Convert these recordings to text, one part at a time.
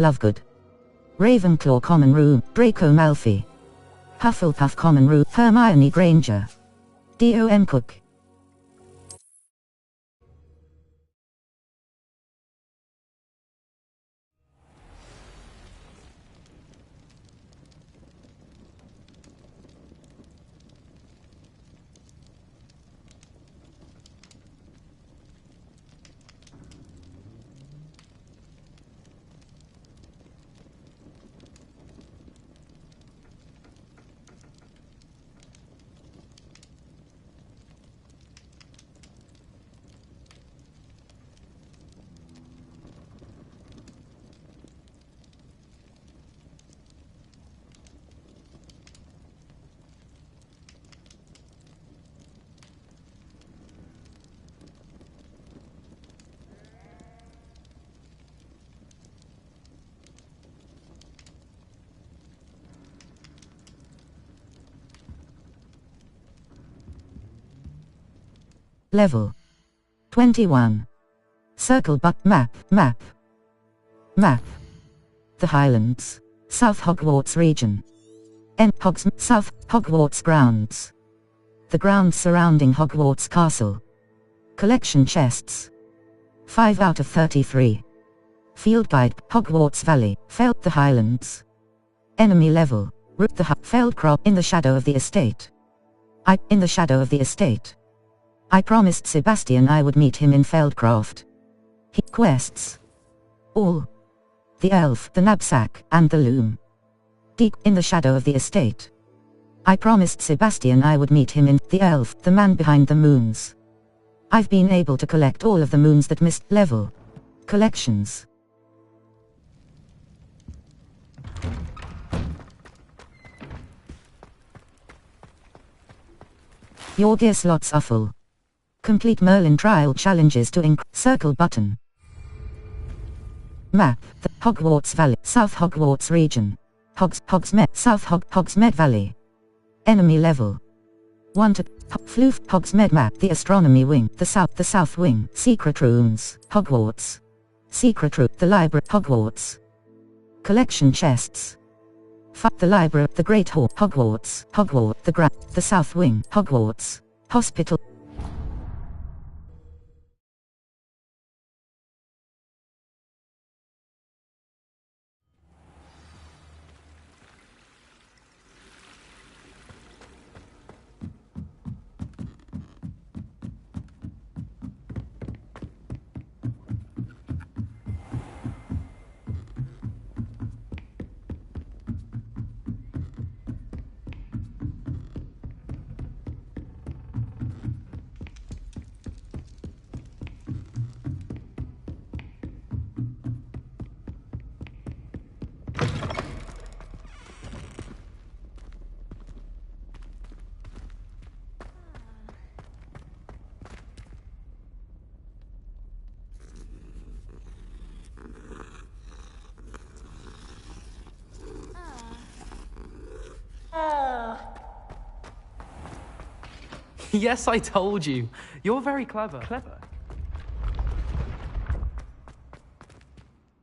Lovegood. Ravenclaw Common Room, Draco Malfoy. Hufflepuff Common Room, Hermione Granger. Don Cook. Level 21. Circle but map. The Highlands. South Hogwarts region. South Hogwarts grounds. The grounds surrounding Hogwarts Castle. Collection chests. 5 out of 33. Field guide, Hogwarts Valley, Feld the Highlands. Enemy level, Root the Feldcroft in the shadow of the estate. In the shadow of the estate. I promised Sebastian I would meet him in Feldcroft. Quests. All. The elf, the knapsack, and the loom. Deep in the shadow of the estate. I promised Sebastian I would meet him in the elf, the man behind the moons. I've been able to collect all of the moons that missed level. Collections. Your gear slots are full. Complete Merlin trial challenges to circle button. Map, the Hogwarts Valley, South Hogwarts region. Hogsmeade, South Hogsmeade Valley. Enemy level 1 to Floof Hogsmeade map, the astronomy wing, the south wing, secret rooms, Hogwarts. Secret room, the library, Hogwarts. Collection chests. The library, the Great Hall, Hogwarts, the south wing, Hogwarts. Hospital. Yes, I told you. You're very clever.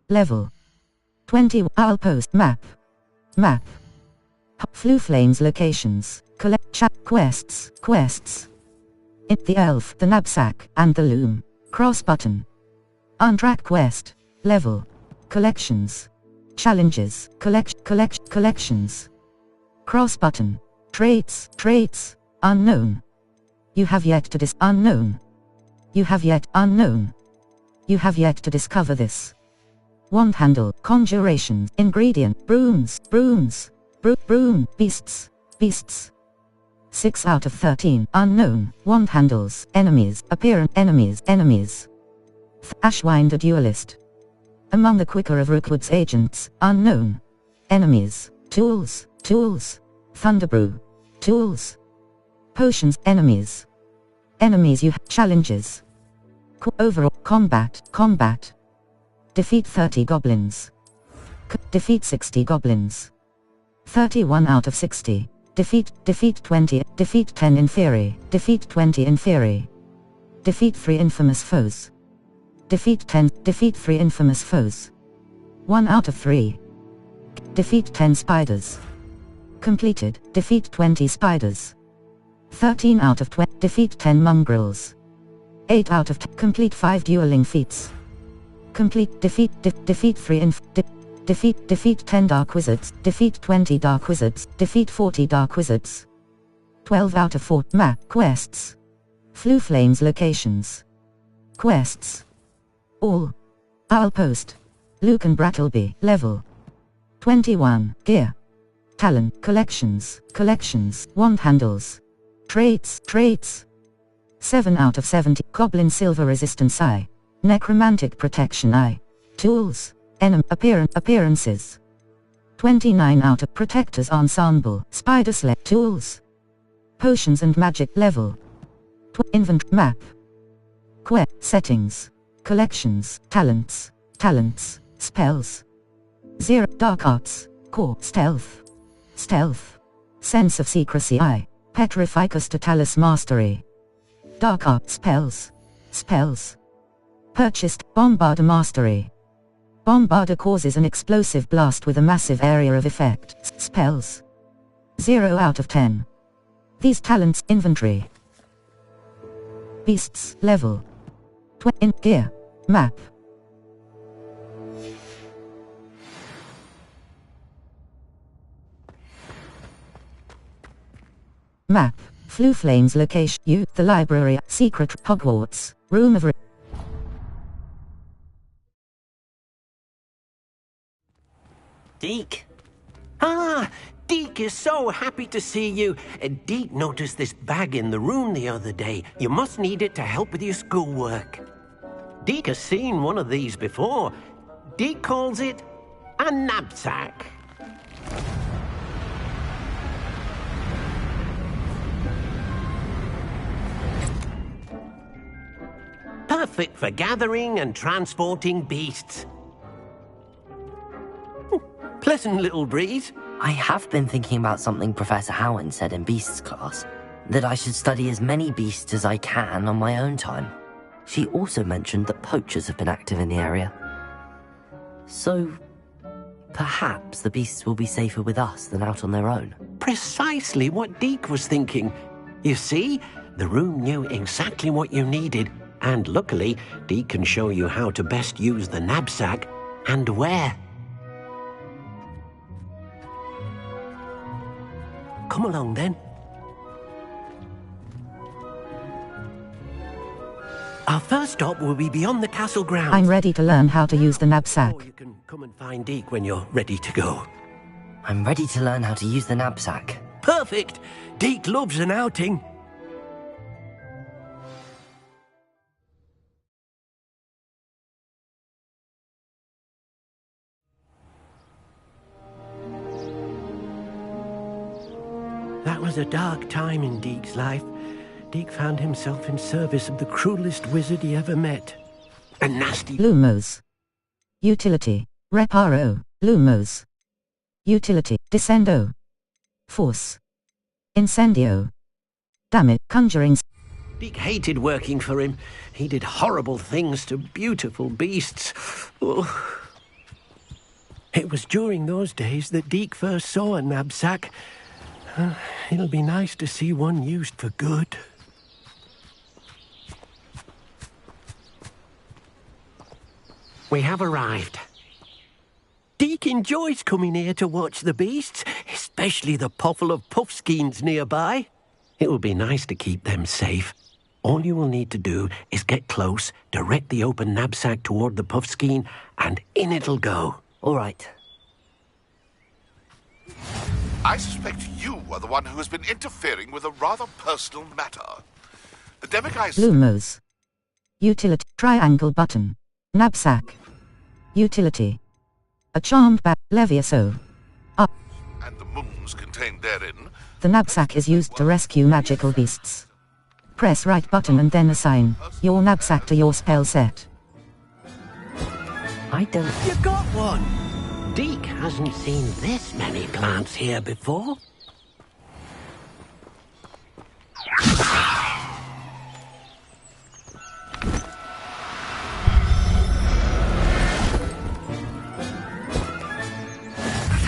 Level 20. I'll post map. Flooflame's locations. Collect chat quests. The elf, the knapsack, and the loom. Cross button. Untrack quest. Level. Collections. Challenges. Collections. Cross button. Traits. Unknown. You have yet to unknown. You have yet to discover this. Wand handle, conjurations, ingredient, brooms, beasts. 6 out of 13, unknown, wand handles, enemies, appearance, enemies. Ashwinder duelist. Among the quicker of Rookwood's agents, unknown. Enemies, tools, Thunderbrew, tools. Potions, enemies you challenges. Overall, combat. Defeat 30 goblins. Defeat 60 goblins. 31 out of 60. Defeat 20. Defeat 10 in theory. Defeat 20 in theory. Defeat 3 infamous foes. Defeat 3 infamous foes. 1 out of 3. Defeat 10 spiders. Completed. Defeat 20 spiders. 13 out of 20. Defeat 10 mongrels. 8 out of 10. Complete 5 dueling feats. Complete. Defeat 3 defeat 10 dark wizards. Defeat 20 dark wizards. Defeat 40 dark wizards. 12 out of 4. Map. Quests. Flue Flames locations. Quests. All. Owl Post. Luke and Brattleby. Level 21. Gear. Talent. Collections. Wand handles. Traits. 7 out of 70. Goblin Silver Resistance Eye. Necromantic Protection Eye. Tools. Appearances. 29 out of Protectors Ensemble. Spider Sled. Tools. Potions and Magic. Level. Inventory. Map. Settings. Collections. Talents. Spells. 0. Dark Arts. Core. Stealth. Sense of Secrecy Eye. Petrificus Totalis Mastery. Dark Art. Spells. Purchased. Bombarder Mastery. Bombarder causes an explosive blast with a massive area of effect. Spells. 0 out of 10. These talents. Inventory. Beasts. Level. In gear. Map. Flue Flames location. The library. Secret. Hogwarts. Room of Deke? Deke is so happy to see you. Deke noticed this bag in the room the other day. You must need it to help with your schoolwork. Deke has seen one of these before. Deke calls it a knapsack. Perfect for gathering and transporting beasts. Pleasant little breeze. I have been thinking about something Professor Howard said in Beasts class, that I should study as many beasts as I can on my own time. She also mentioned that poachers have been active in the area. So, perhaps the beasts will be safer with us than out on their own. Precisely what Deke was thinking. You see, the room knew exactly what you needed, and luckily, Deke can show you how to best use the knapsack and where. Come along, then. Our first stop will be beyond the castle grounds. I'm ready to learn how to use the knapsack. Or you can come and find Deke when you're ready to go. I'm ready to learn how to use the knapsack. Perfect! Deke loves an outing. That was a dark time in Deke's life. Deke found himself in service of the cruelest wizard he ever met. A nasty... Lumos. Utility. Reparo. Lumos. Utility. Descendo. Force. Incendio. Damn it, conjurings. Deke hated working for him. He did horrible things to beautiful beasts. Oh. It was during those days that Deke first saw a knapsack. It'll be nice to see one used for good. We have arrived. Deke enjoys coming here to watch the beasts, especially the puffle of puffskeins nearby. It will be nice to keep them safe. All you will need to do is get close, direct the open knapsack toward the puffskein, and in it'll go. All right. I suspect you are the one who has been interfering with a rather personal matter. The Demiguise... Lumos. Utility. Triangle button. Knapsack. Utility. A charmed bat. Levioso. Up. And the moons contained therein... The knapsack is used to rescue magical beasts. Press right button and then assign your knapsack to your spell set. I don't... You got one! Deke hasn't seen this many plants here before.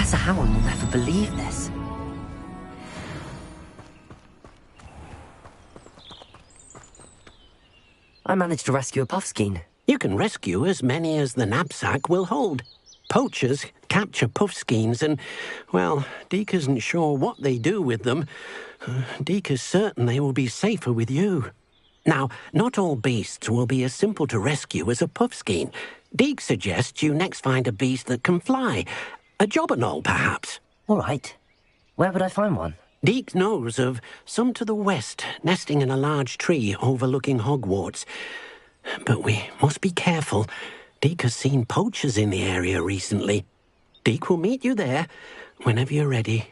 Professor Howard will never believe this. I managed to rescue a puffskein. You can rescue as many as the knapsack will hold. Poachers capture puffskeins and, well, Deke isn't sure what they do with them. Deke is certain they will be safer with you. Now, not all beasts will be as simple to rescue as a puffskein. Deke suggests you next find a beast that can fly. A jobberknoll, perhaps. All right. Where would I find one? Deke knows of some to the west, nesting in a large tree overlooking Hogwarts. But we must be careful. Deke has seen poachers in the area recently. Deke will meet you there whenever you're ready.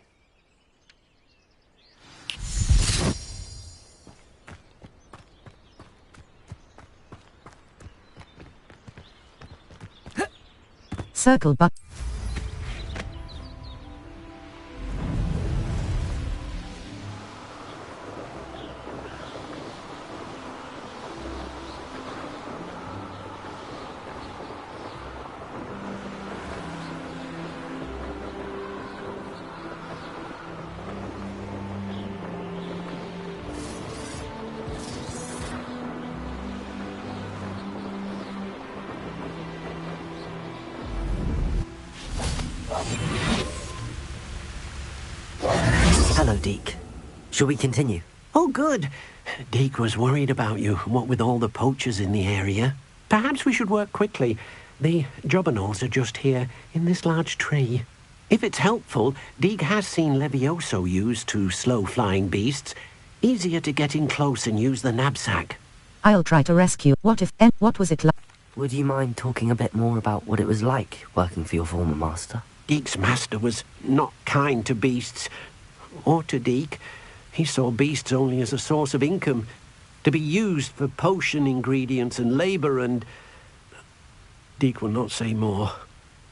Circle button. Hello, Deke. Shall we continue? Oh, good. Deke was worried about you, what with all the poachers in the area. Perhaps we should work quickly. The jobberknolls are just here, in this large tree. If it's helpful, Deke has seen Levioso used to slow flying beasts. Easier to get in close and use the knapsack. I'll try to rescue. What if, and what was it like? Would you mind talking a bit more about what it was like working for your former master? Deke's master was not kind to beasts, or to Deke. He saw beasts only as a source of income, to be used for potion ingredients and labour and... Deke will not say more.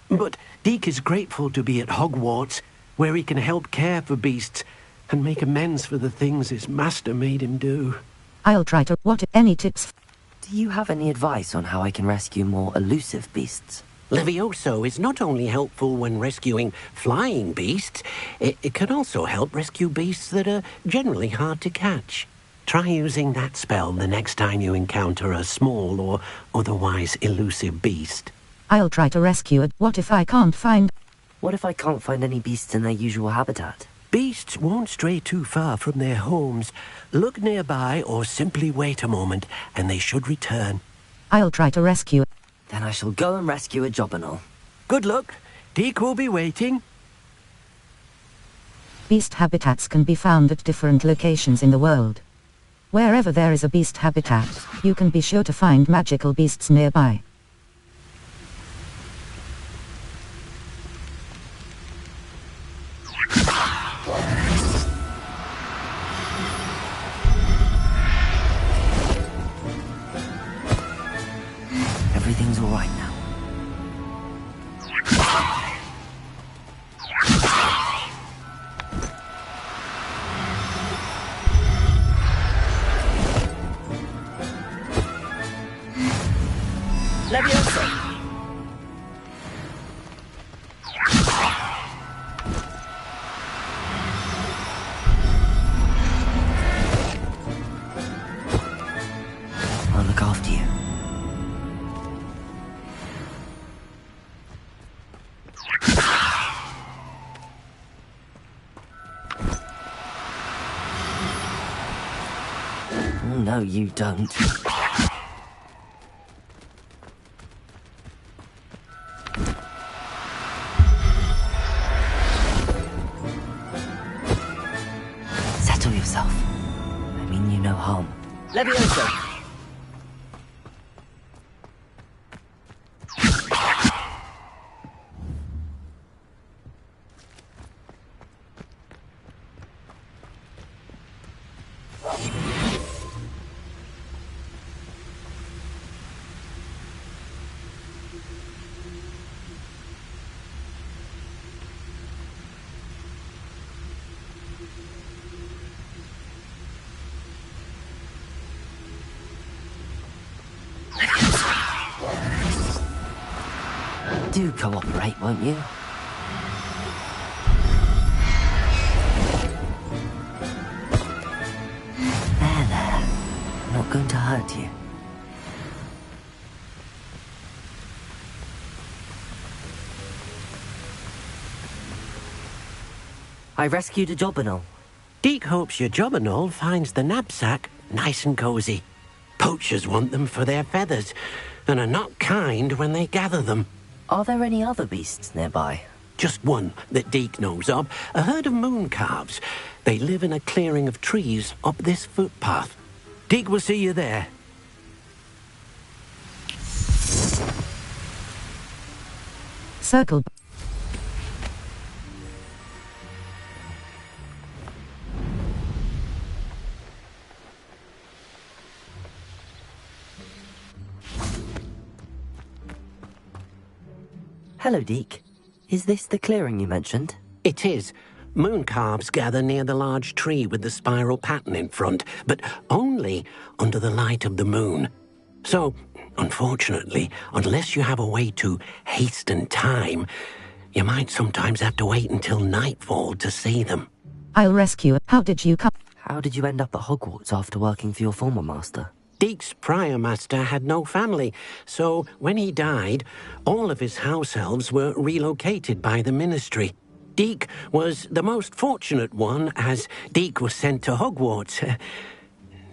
But Deke is grateful to be at Hogwarts, where he can help care for beasts and make amends for the things his master made him do. I'll try to. What if any tips? Do you have any advice on how I can rescue more elusive beasts? Levioso is not only helpful when rescuing flying beasts, it can also help rescue beasts that are generally hard to catch. Try using that spell the next time you encounter a small or otherwise elusive beast. I'll try to rescue it. What if I can't find? What if I can't find any beasts in their usual habitat? Beasts won't stray too far from their homes. Look nearby or simply wait a moment, and they should return. I'll try to rescue it. Then I shall go and rescue a jobberknoll. Good luck. Deke will be waiting. Beast habitats can be found at different locations in the world. Wherever there is a beast habitat, you can be sure to find magical beasts nearby. Everything's all right now. Levioso! I'll look after you. Oh, no, you don't. Settle yourself. I mean you no harm. Levioso! Do cooperate, won't you? not going to hurt you. I rescued a Jobberknoll. Deek hopes your Jobberknoll finds the knapsack nice and cozy. Poachers want them for their feathers, and are not kind when they gather them. Are there any other beasts nearby? Just one that Deek knows of, a herd of moon calves. They live in a clearing of trees up this footpath. Deek will see you there. Circle. Hello, Deek. Is this the clearing you mentioned? It is. Moon calves gather near the large tree with the spiral pattern in front, but only under the light of the moon. So, unfortunately, unless you have a way to hasten time, you might sometimes have to wait until nightfall to see them. I'll rescue. How did you come? How did you end up at Hogwarts after working for your former master? Deek's prior master had no family, so when he died, all of his house elves were relocated by the ministry. Deek was the most fortunate one, as Deek was sent to Hogwarts.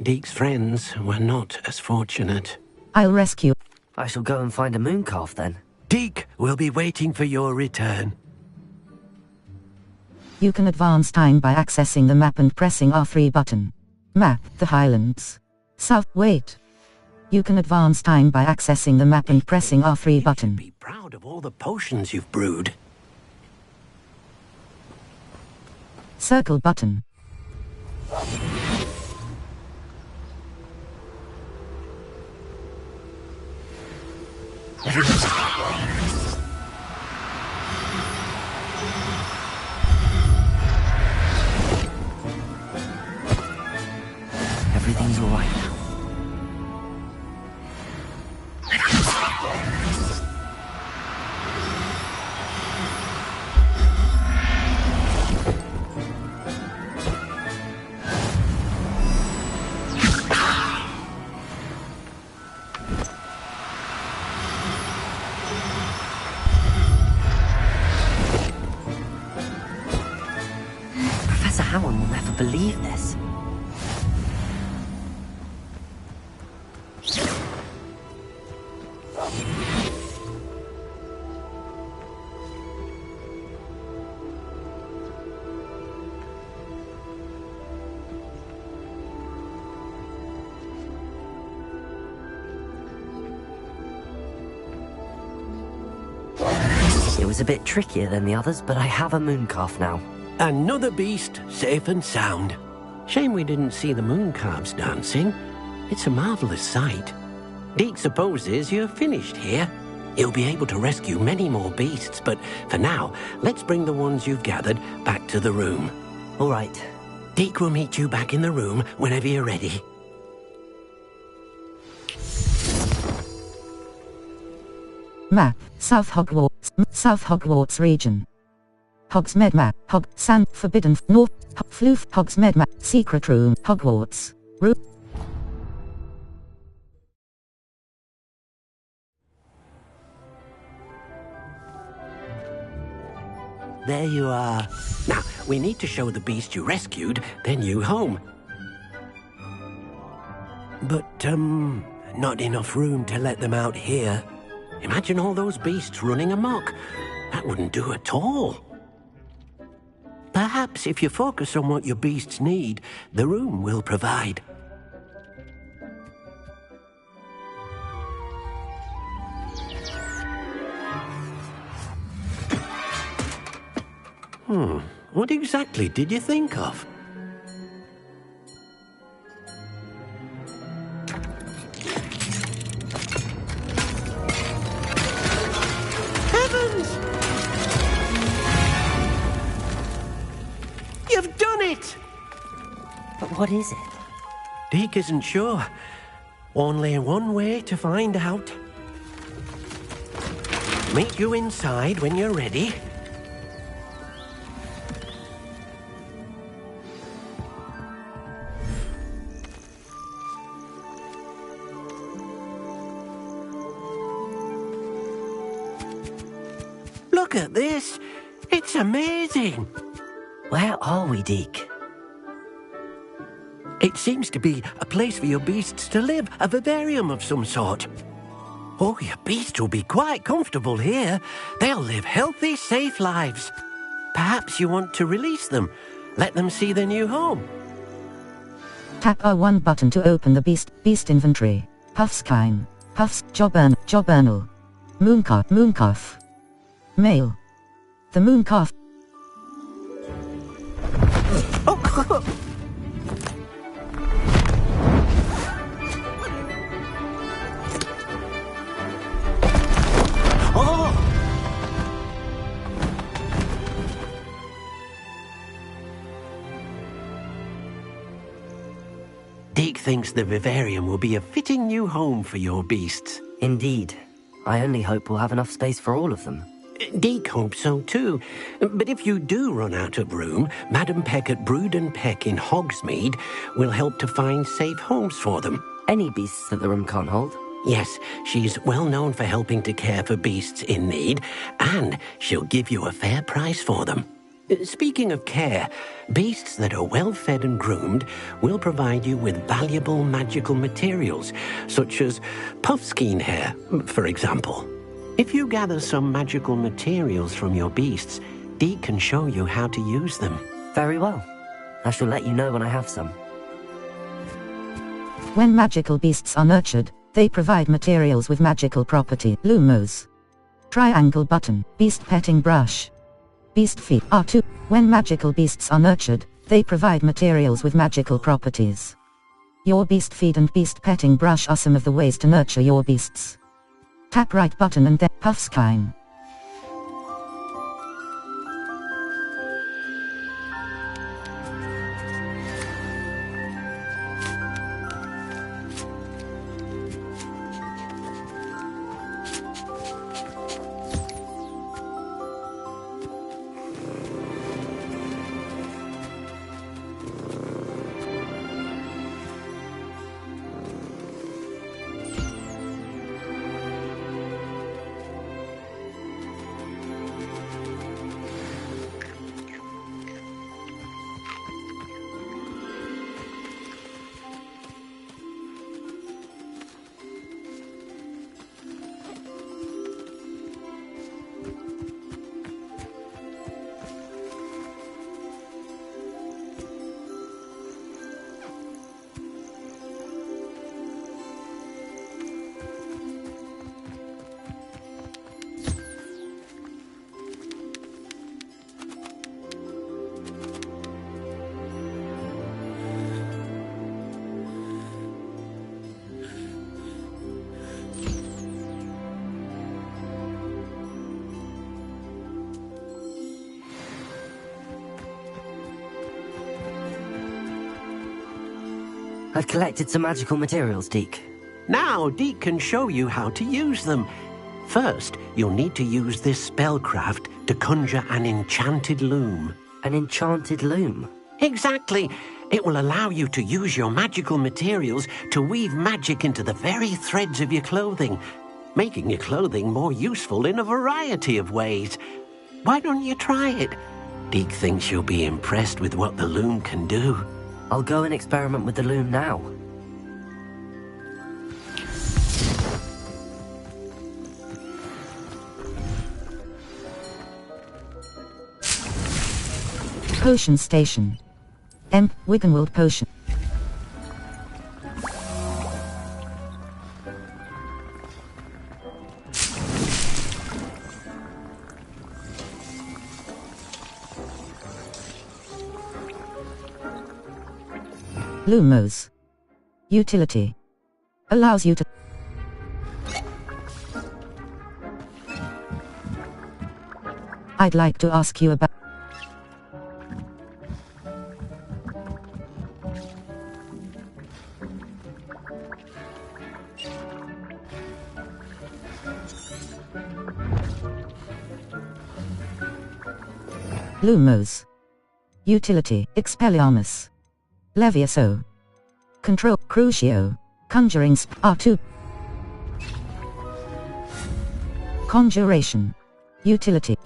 Deek's friends were not as fortunate. I'll rescue. I shall go and find a moon calf then. Deek will be waiting for your return. You can advance time by accessing the map and pressing R3 button. Map, the Highlands. South, wait. You can advance time by accessing the map and pressing R3 button. Be proud of all the potions you've brewed. Circle button. Everything's all right now. Professor Howard will never believe this. It was a bit trickier than the others, but I have a moon calf now. Another beast, safe and sound. Shame we didn't see the moon calves dancing. It's a marvelous sight. Deek supposes you're finished here. He'll be able to rescue many more beasts, but for now, let's bring the ones you've gathered back to the room. All right. Deek will meet you back in the room whenever you're ready. Map, South Hogwarts region. Hogsmeade map, Sand, Forbidden, North, Floof, Hogsmeade map, Secret room, Hogwarts. Room. There you are. Now, we need to show the beast you rescued their new home. But, not enough room to let them out here. Imagine all those beasts running amok. That wouldn't do at all. Perhaps if you focus on what your beasts need, the room will provide. What exactly did you think of? Heavens! You've done it! But what is it? Deek isn't sure. Only one way to find out. Meet you inside when you're ready. Look at this. It's amazing. Where are we, Deke? It seems to be a place for your beasts to live, a vivarium of some sort. Oh, your beasts will be quite comfortable here. They'll live healthy, safe lives. Perhaps you want to release them. Let them see their new home. Tap R1 button to open the beast inventory. Puffskein. Puffs, Jobernal. Mooncalf. Male. The mooncalf. Deke thinks the vivarium will be a fitting new home for your beasts. Indeed. I only hope we'll have enough space for all of them. Deke hopes so too. But if you do run out of room, Madam Peck at Brood and Peck in Hogsmeade will help to find safe homes for them. Any beasts that the room can't hold? Yes, she's well known for helping to care for beasts in need, and she'll give you a fair price for them. Speaking of care, beasts that are well fed and groomed will provide you with valuable magical materials, such as puffskein hair, for example. If you gather some magical materials from your beasts, Deke can show you how to use them. Very well. I shall let you know when I have some. When magical beasts are nurtured, they provide materials with magical property. Lumos. Triangle button. Beast petting brush. Beast feed. R2. When magical beasts are nurtured, they provide materials with magical properties. Your beast feed and beast petting brush are some of the ways to nurture your beasts. Tap right button and then Puffskein. I've collected some magical materials, Deke. Now Deke can show you how to use them. First, you'll need to use this spellcraft to conjure an enchanted loom. An enchanted loom? Exactly. It will allow you to use your magical materials to weave magic into the very threads of your clothing, making your clothing more useful in a variety of ways. Why don't you try it? Deke thinks you'll be impressed with what the loom can do. I'll go and experiment with the loom now. Potion Station. Wiggenwald Potion. Lumos. Utility. Allows you to I'd like to ask you about Lumos. Utility. Expelliarmus. Levioso. Control. Crucio. Conjuring R2. Conjuration. Utility.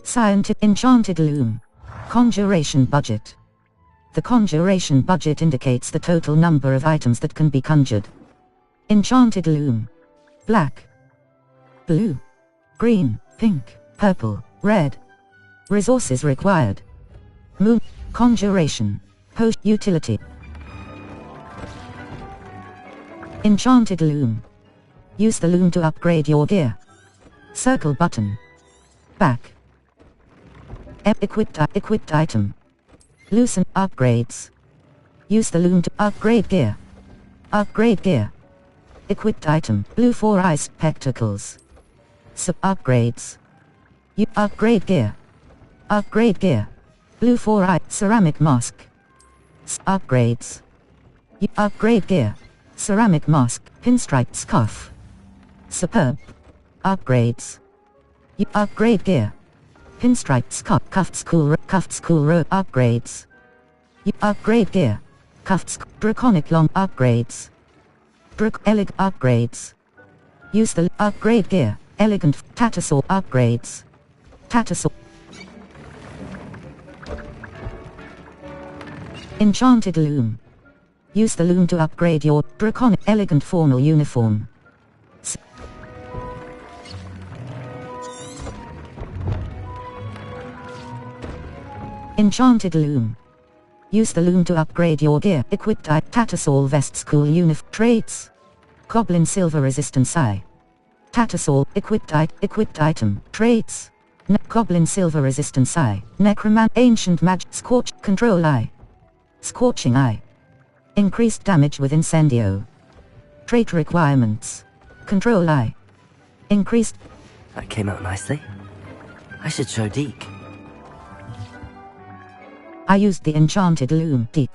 Scientific. Enchanted loom. Conjuration budget. The conjuration budget indicates the total number of items that can be conjured. Enchanted loom. Black, blue, green, pink, purple, red. Resources required. Moon. Conjuration. Post. Utility. Enchanted loom. Use the loom to upgrade your gear. Circle button. Back. Equipped item. Loosen. Upgrades. Use the loom to upgrade gear. Upgrade gear. Equipped item. Blue 4 eye spectacles. Upgrades. You upgrade gear. Upgrade gear. Blue 4 eye ceramic mask. Upgrades. You upgrade gear. Ceramic mask. Pinstripe scarf. Superb. Upgrades. You upgrade gear. Pinstripe scarf. Cuffed school robe. Upgrades. You upgrade gear. Cuffed draconic long. Upgrades. Elegant upgrades. Use the upgrade gear. Elegant Tatasaur upgrades. Tatasaur. Enchanted loom. Use the loom to upgrade your draconic elegant formal uniform. Enchanted loom. Use the loom to upgrade your gear. Equipped Tatasaur vest school uniform. Traits. Goblin silver resistance eye. Tatasaur equipped item. Traits. Goblin silver resistance eye. Necroman ancient magic. Scorch control eye. Scorching eye. Increased damage with incendio. Trait requirements. Control eye. Increased. That came out nicely. I should show Deke. I used the enchanted loom, Deke.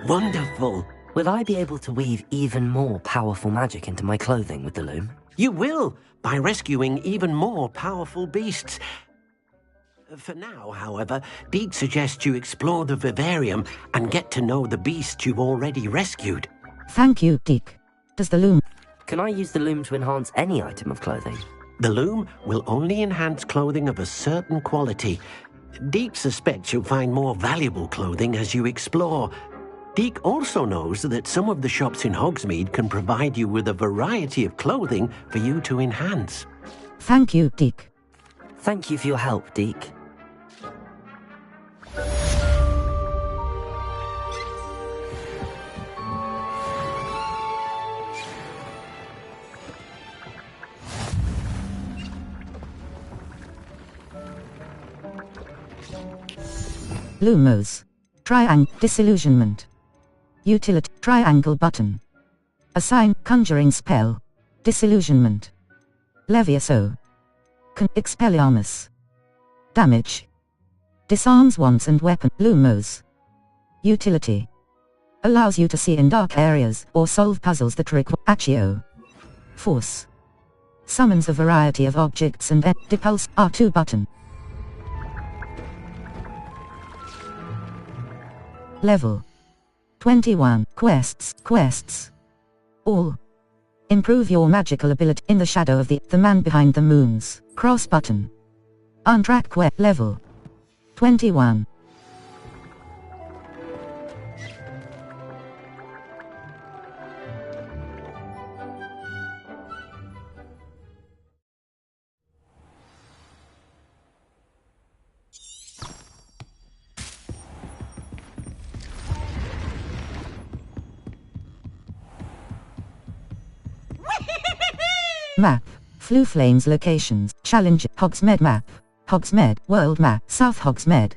Wonderful. Will I be able to weave even more powerful magic into my clothing with the loom? You will, by rescuing even more powerful beasts. For now, however, Deke suggests you explore the vivarium and get to know the beasts you've already rescued. Thank you, Deke. Does the loom... Can I use the loom to enhance any item of clothing? The loom will only enhance clothing of a certain quality. Deke suspects you'll find more valuable clothing as you explore. Deke also knows that some of the shops in Hogsmeade can provide you with a variety of clothing for you to enhance. Thank you, Deke. Thank you for your help, Deke. Lumos. Triangle. Disillusionment. Utility. Triangle button. Assign. Conjuring spell. Disillusionment. Levioso. Expelliarmus. Damage. Disarms wands and weapon. Lumos. Utility. Allows you to see in dark areas or solve puzzles that require Accio. Force. Summons a variety of objects and Depulse. R2 button. Level 21. Quests. All. Improve your magical ability in the shadow of the man behind the moons. Cross button. Untrack quest. Level 21. Map. Fluflame's locations. Challenge. Hogsmeade map. Hogsmeade. World map. South Hogsmeade.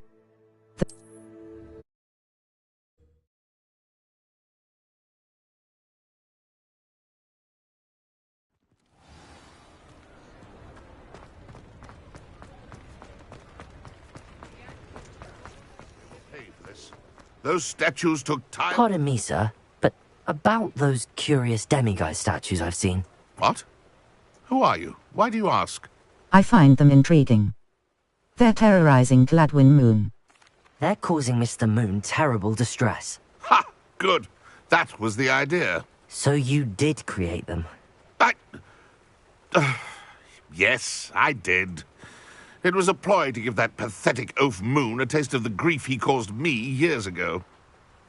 Pay for this. Those statues took time. Pardon me, sir, but about those curious demiguise statues I've seen. What? Who are you? Why do you ask? I find them intriguing. They're terrorizing Gladwin Moon. They're causing Mr. Moon terrible distress. Ha! Good. That was the idea. So you did create them? Yes, I did. It was a ploy to give that pathetic oaf Moon a taste of the grief he caused me years ago.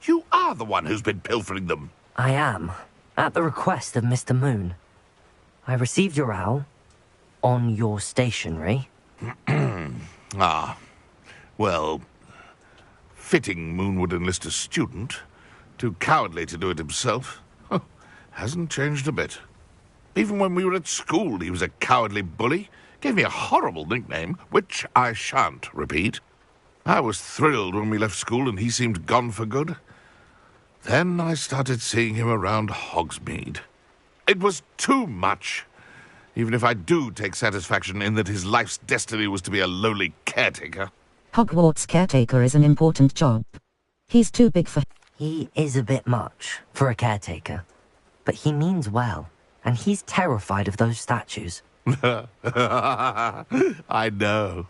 You are the one who's been pilfering them. I am, at the request of Mr. Moon. I received your owl on your stationery. Ah, well, fitting Moon would enlist a student. Too cowardly to do it himself. Hasn't changed a bit. Even when we were at school, he was a cowardly bully. Gave me a horrible nickname, which I shan't repeat. I was thrilled when we left school and he seemed gone for good. Then I started seeing him around Hogsmeade. It was too much. Even if I do take satisfaction in that his life's destiny was to be a lowly caretaker. Hogwarts caretaker is an important job. He's too big for... He is a bit much for a caretaker, but he means well, and he's terrified of those statues. I know.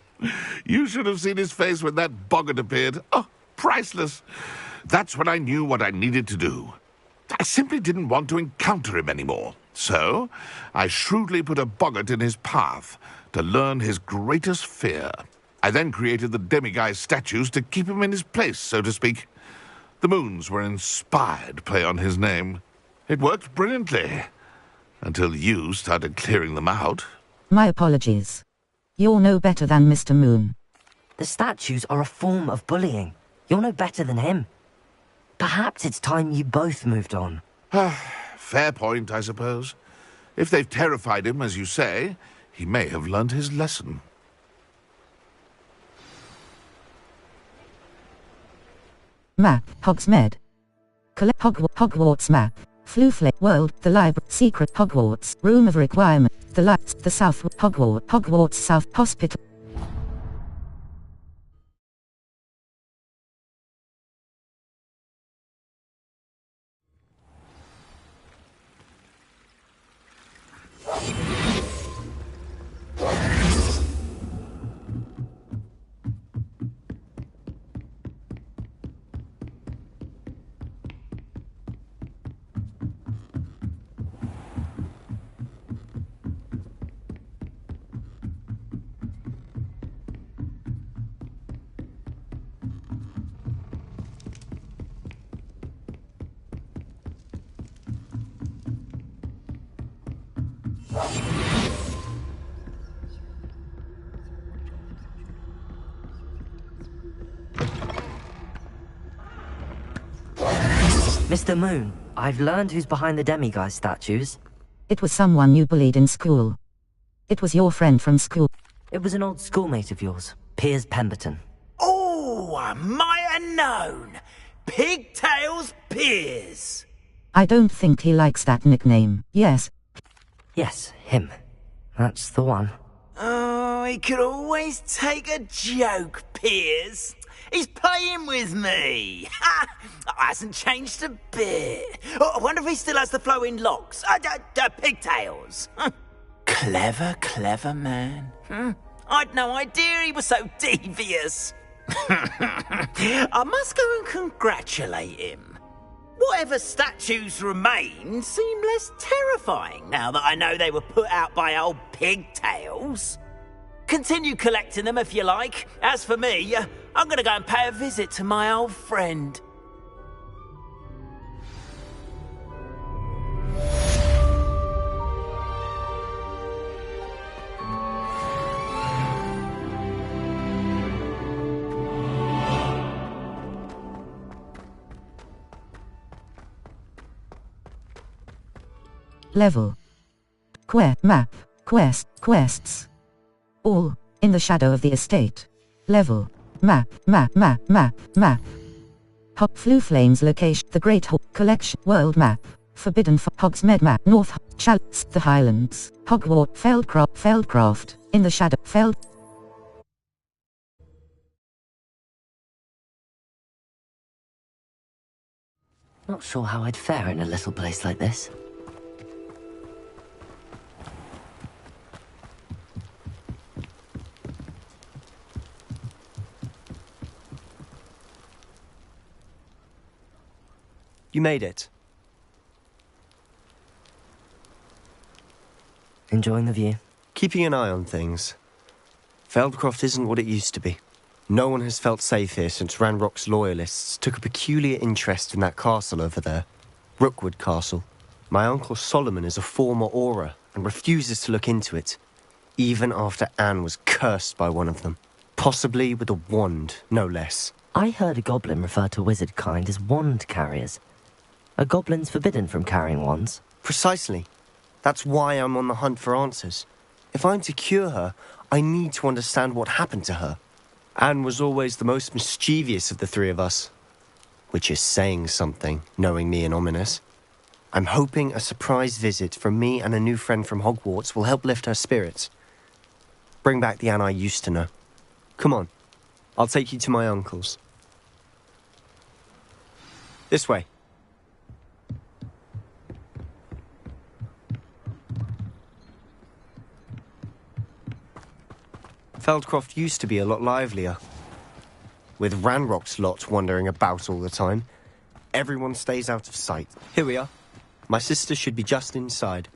You should have seen his face when that boggart appeared. Oh, priceless. That's when I knew what I needed to do. I simply didn't want to encounter him anymore. So, I shrewdly put a boggart in his path to learn his greatest fear. I then created the demiguise statues to keep him in his place, so to speak. The moons were an inspired play on his name. It worked brilliantly. Until you started clearing them out. My apologies. You're no better than Mr. Moon. The statues are a form of bullying. You're no better than him. Perhaps it's time you both moved on. Fair point, I suppose. If they've terrified him, as you say, he may have learned his lesson. Map, Hogsmeade. Collect Hogwarts map. Fluflake World, the Library, Secret Hogwarts, Room of Requirement, the Lights, the South, Hogwarts South Hospital. Mr. Moon, I've learned who's behind the demiguise statues. It was someone you bullied in school. It was your friend from school. It was an old schoolmate of yours, Piers Pemberton. Oh, I might have known. Pigtails Piers. I don't think he likes that nickname. Yes. Yes, him. That's the one. Oh, he could always take a joke, Piers. He's playing with me. Ha! Hasn't changed a bit. Oh, I wonder if he still has the flowing locks. Pigtails. Clever, clever man. I'd no idea he was so devious. I must go and congratulate him. Whatever statues remain seem less terrifying now that I know they were put out by old Pigtails. Continue collecting them if you like. As for me, I'm going to go and pay a visit to my old friend. Level. Map. Quests. All, in the shadow of the estate. Level. Map. Fluflame's location. The Great Collection. World map. Forbidden Hogsmeade map. North. The Highlands. Hogwarts. Feldcraft. In the shadow. Not sure how I'd fare in a little place like this. You made it. Enjoying the view? Keeping an eye on things. Feldcroft isn't what it used to be. No one has felt safe here since Ranrock's loyalists took a peculiar interest in that castle over there. Rookwood Castle. My uncle Solomon is a former Auror and refuses to look into it, even after Anne was cursed by one of them. Possibly with a wand, no less. I heard a goblin refer to wizard kind as wand carriers. Are goblins forbidden from carrying wands? Precisely. That's why I'm on the hunt for answers. If I'm to cure her, I need to understand what happened to her. Anne was always the most mischievous of the three of us. Which is saying something, knowing me and Ominous. I'm hoping a surprise visit from me and a new friend from Hogwarts will help lift her spirits. Bring back the Anne I used to know. Come on, I'll take you to my uncle's. This way. Feldcroft used to be a lot livelier. With Ranrock's lot wandering about all the time, everyone stays out of sight. Here we are. My sister should be just inside.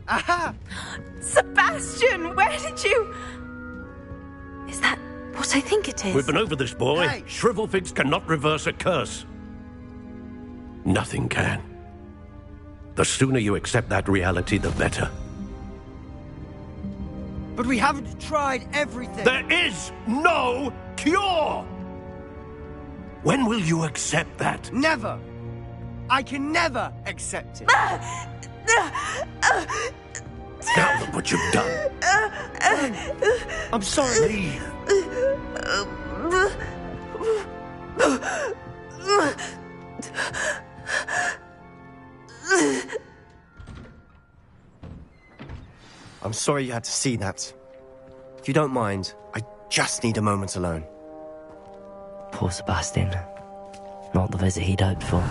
Aha! Sebastian, where did you... Is that what I think it is? We've been over this, boy. Hey. Shrivelfigs cannot reverse a curse. Nothing can. The sooner you accept that reality, the better. But we haven't tried everything. There is no cure! When will you accept that? Never. I can never accept it. Now look what you've done. I'm sorry. Leave. I'm sorry you had to see that. If you don't mind, I just need a moment alone. Poor Sebastian. Not the visit he'd hoped for.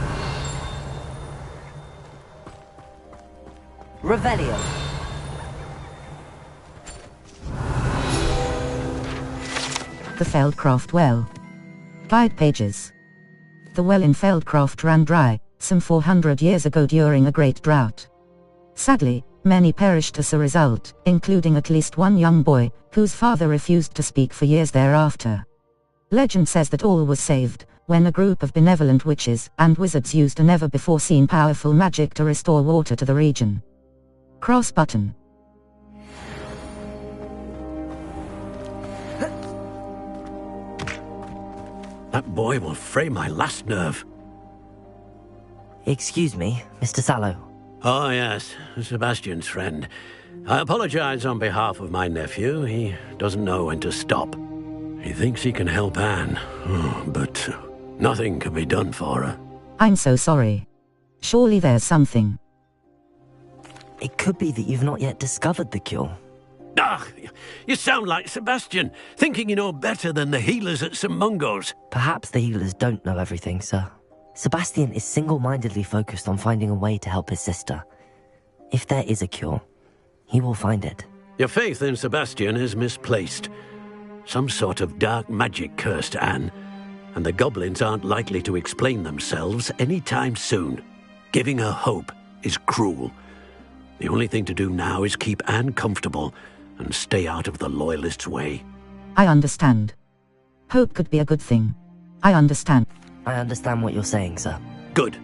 Revelio. The Feldcroft Well. Guide pages. The well in Feldcroft ran dry, some 400 years ago during a great drought. Sadly, many perished as a result, including at least one young boy, whose father refused to speak for years thereafter. Legend says that all was saved, when a group of benevolent witches and wizards used a never-before-seen powerful magic to restore water to the region. Cross button. That boy will fray my last nerve. Excuse me, Mr. Sallow. Oh, yes, Sebastian's friend. I apologize on behalf of my nephew. He doesn't know when to stop. He thinks he can help Anne, but nothing can be done for her. I'm so sorry. Surely there's something. It could be that you've not yet discovered the cure. Ah, you sound like Sebastian, thinking you know better than the healers at St. Mungo's. Perhaps the healers don't know everything, sir. Sebastian is single-mindedly focused on finding a way to help his sister. If there is a cure, he will find it. Your faith in Sebastian is misplaced. Some sort of dark magic cursed Anne, and the goblins aren't likely to explain themselves anytime soon. Giving her hope is cruel. The only thing to do now is keep Anne comfortable and stay out of the Loyalists' way. I understand. Hope could be a good thing. I understand. I understand what you're saying, sir. Good.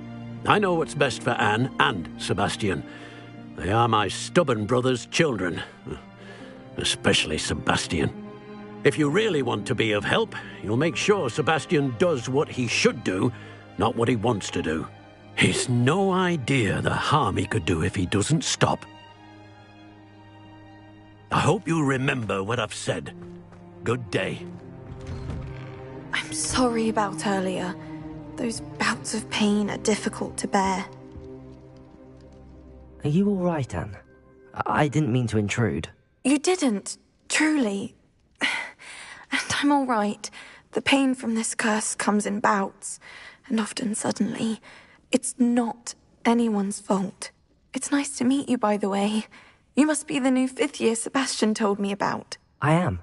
I know what's best for Anne and Sebastian. They are my stubborn brother's children. Especially Sebastian. If you really want to be of help, you'll make sure Sebastian does what he should do, not what he wants to do. He's no idea the harm he could do if he doesn't stop. I hope you remember what I've said. Good day. I'm sorry about earlier. Those bouts of pain are difficult to bear. Are you all right, Anne? I didn't mean to intrude. You didn't, truly. And I'm all right. The pain from this curse comes in bouts, and often suddenly. It's not anyone's fault. It's nice to meet you, by the way. You must be the new 5th year Sebastian told me about. I am.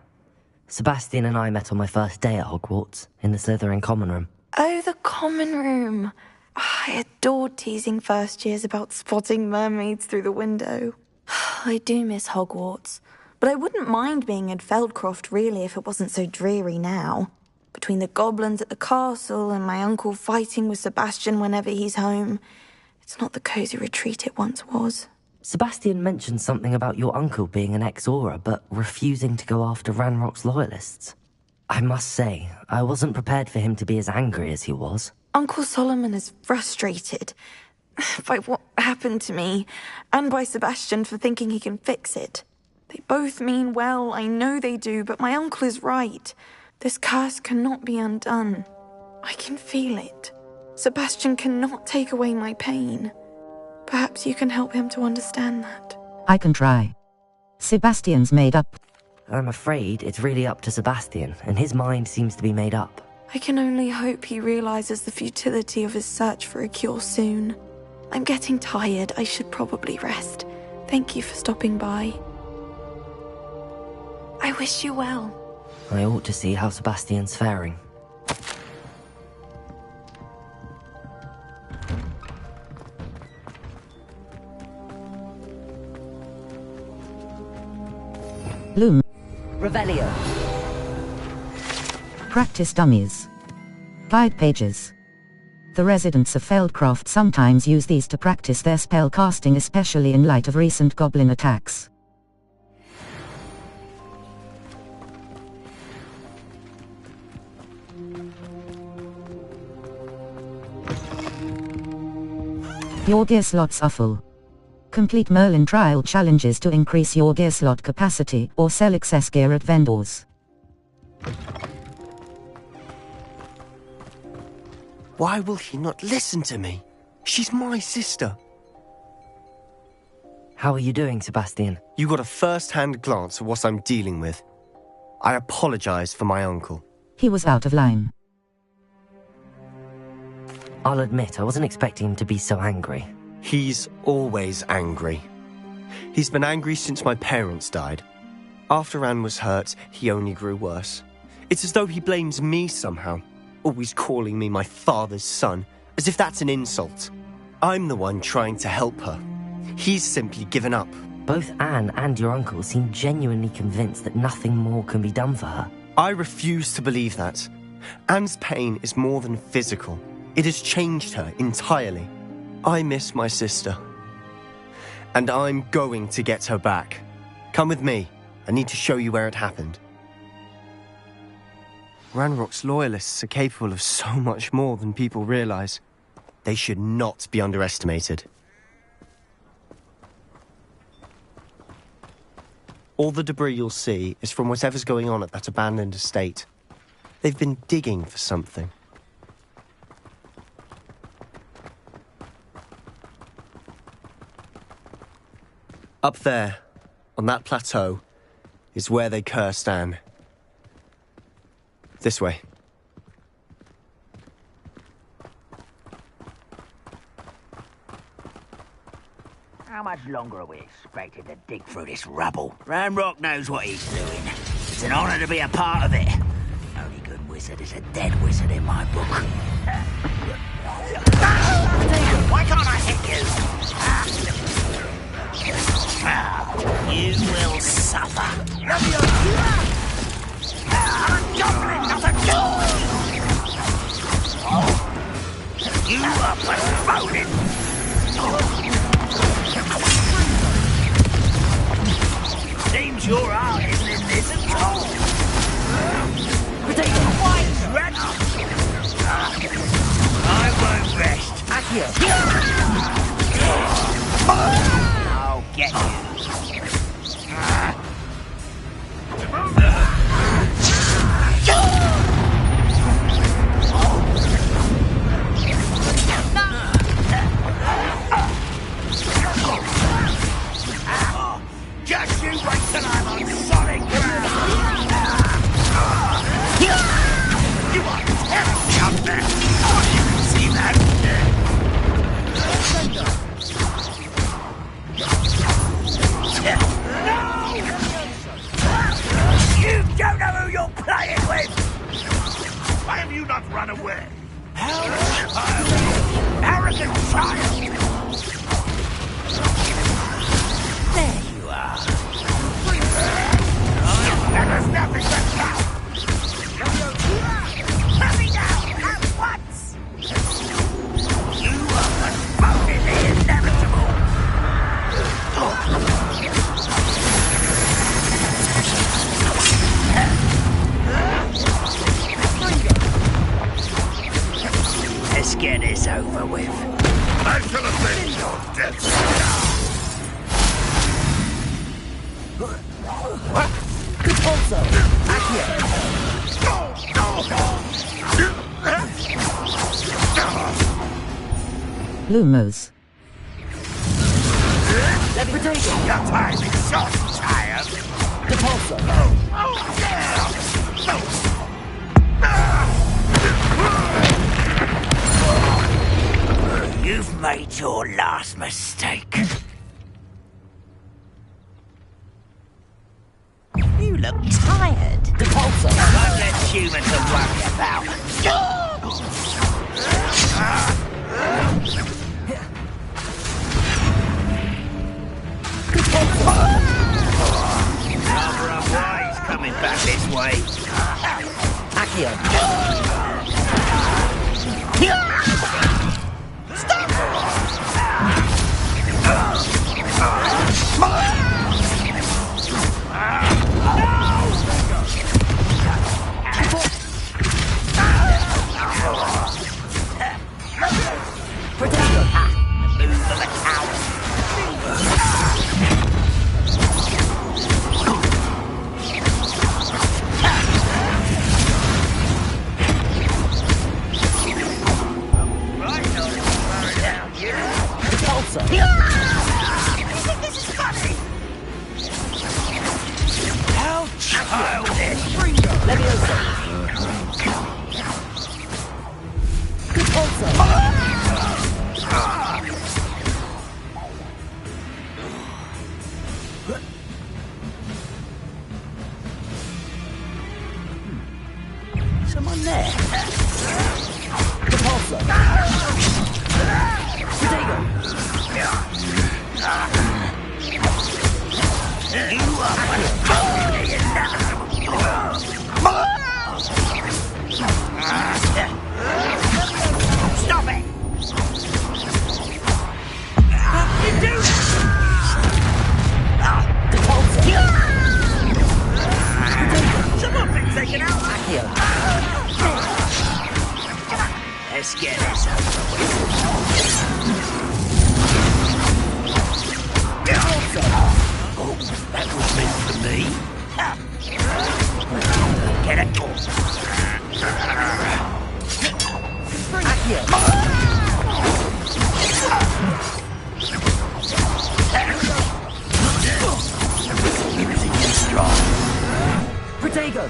Sebastian and I met on my first day at Hogwarts, in the Slytherin common room. Oh, the common room. I adored teasing first years about spotting mermaids through the window. I do miss Hogwarts, but I wouldn't mind being in Feldcroft really if it wasn't so dreary now. Between the goblins at the castle and my uncle fighting with Sebastian whenever he's home, it's not the cosy retreat it once was. Sebastian mentioned something about your uncle being an ex-Auror, but refusing to go after Ranrock's loyalists. I must say, I wasn't prepared for him to be as angry as he was. Uncle Solomon is frustrated by what happened to me, and by Sebastian for thinking he can fix it. They both mean well, I know they do, but my uncle is right. This curse cannot be undone. I can feel it. Sebastian cannot take away my pain. Perhaps you can help him to understand that. I can try. Sebastian's made up. I'm afraid it's really up to Sebastian, and his mind seems to be made up. I can only hope he realizes the futility of his search for a cure soon. I'm getting tired. I should probably rest. Thank you for stopping by. I wish you well. I ought to see how Sebastian's faring. Loom. Revelio. Practice dummies. Guide pages. The residents of Feldcroft sometimes use these to practice their spell casting, especially in light of recent goblin attacks. Your gear slots are full. Complete Merlin trial challenges to increase your gear slot capacity, or sell excess gear at vendors. Why will he not listen to me? She's my sister. How are you doing, Sebastian? You got a first-hand glance at what I'm dealing with. I apologize for my uncle. He was out of line. I'll admit, I wasn't expecting him to be so angry. He's always angry. He's been angry since my parents died. After Anne was hurt, he only grew worse. It's as though he blames me somehow, always calling me my father's son, as if that's an insult. I'm the one trying to help her. He's simply given up. Both Anne and your uncle seem genuinely convinced that nothing more can be done for her. I refuse to believe that. Anne's pain is more than physical. It has changed her entirely. I miss my sister. And I'm going to get her back. Come with me. I need to show you where it happened. Ranrock's loyalists are capable of so much more than people realize. They should not be underestimated. All the debris you'll see is from whatever's going on at that abandoned estate. They've been digging for something. Up there, on that plateau, is where they cursed Anne. This way. How much longer are we expected to dig through this rubble? Ranrock knows what he's doing. It's an honor to be a part of it. The only good wizard is a dead wizard in my book. Why can't I hit you? You will suffer. I'm a goblin, not a god! You are postponing. Seems your art isn't in this at all. Potato white red. I won't rest. I'll get you. Just you wait till I'm on solid ground! You are terrible out there! Oh, you can see that! not run away! Arrogant child! There you are. There is nothing but now! Let me down at once! You are postponing the inevitable! Let's get this over with. I shall avenge your death now! Good also. Lumos. Your time is short, child! Depulso. Oh, yeah! You've made your last mistake. You look tired. Depulso. Won't let humans to worry about. Cover up why he's coming back this way. Accio. Someone there. Depulso. You are postponing the inevitable. Stop it! What you do? Someone been taken out. Let's get this over with. Oh, that was meant for me. Get it. Using you strong. Protego.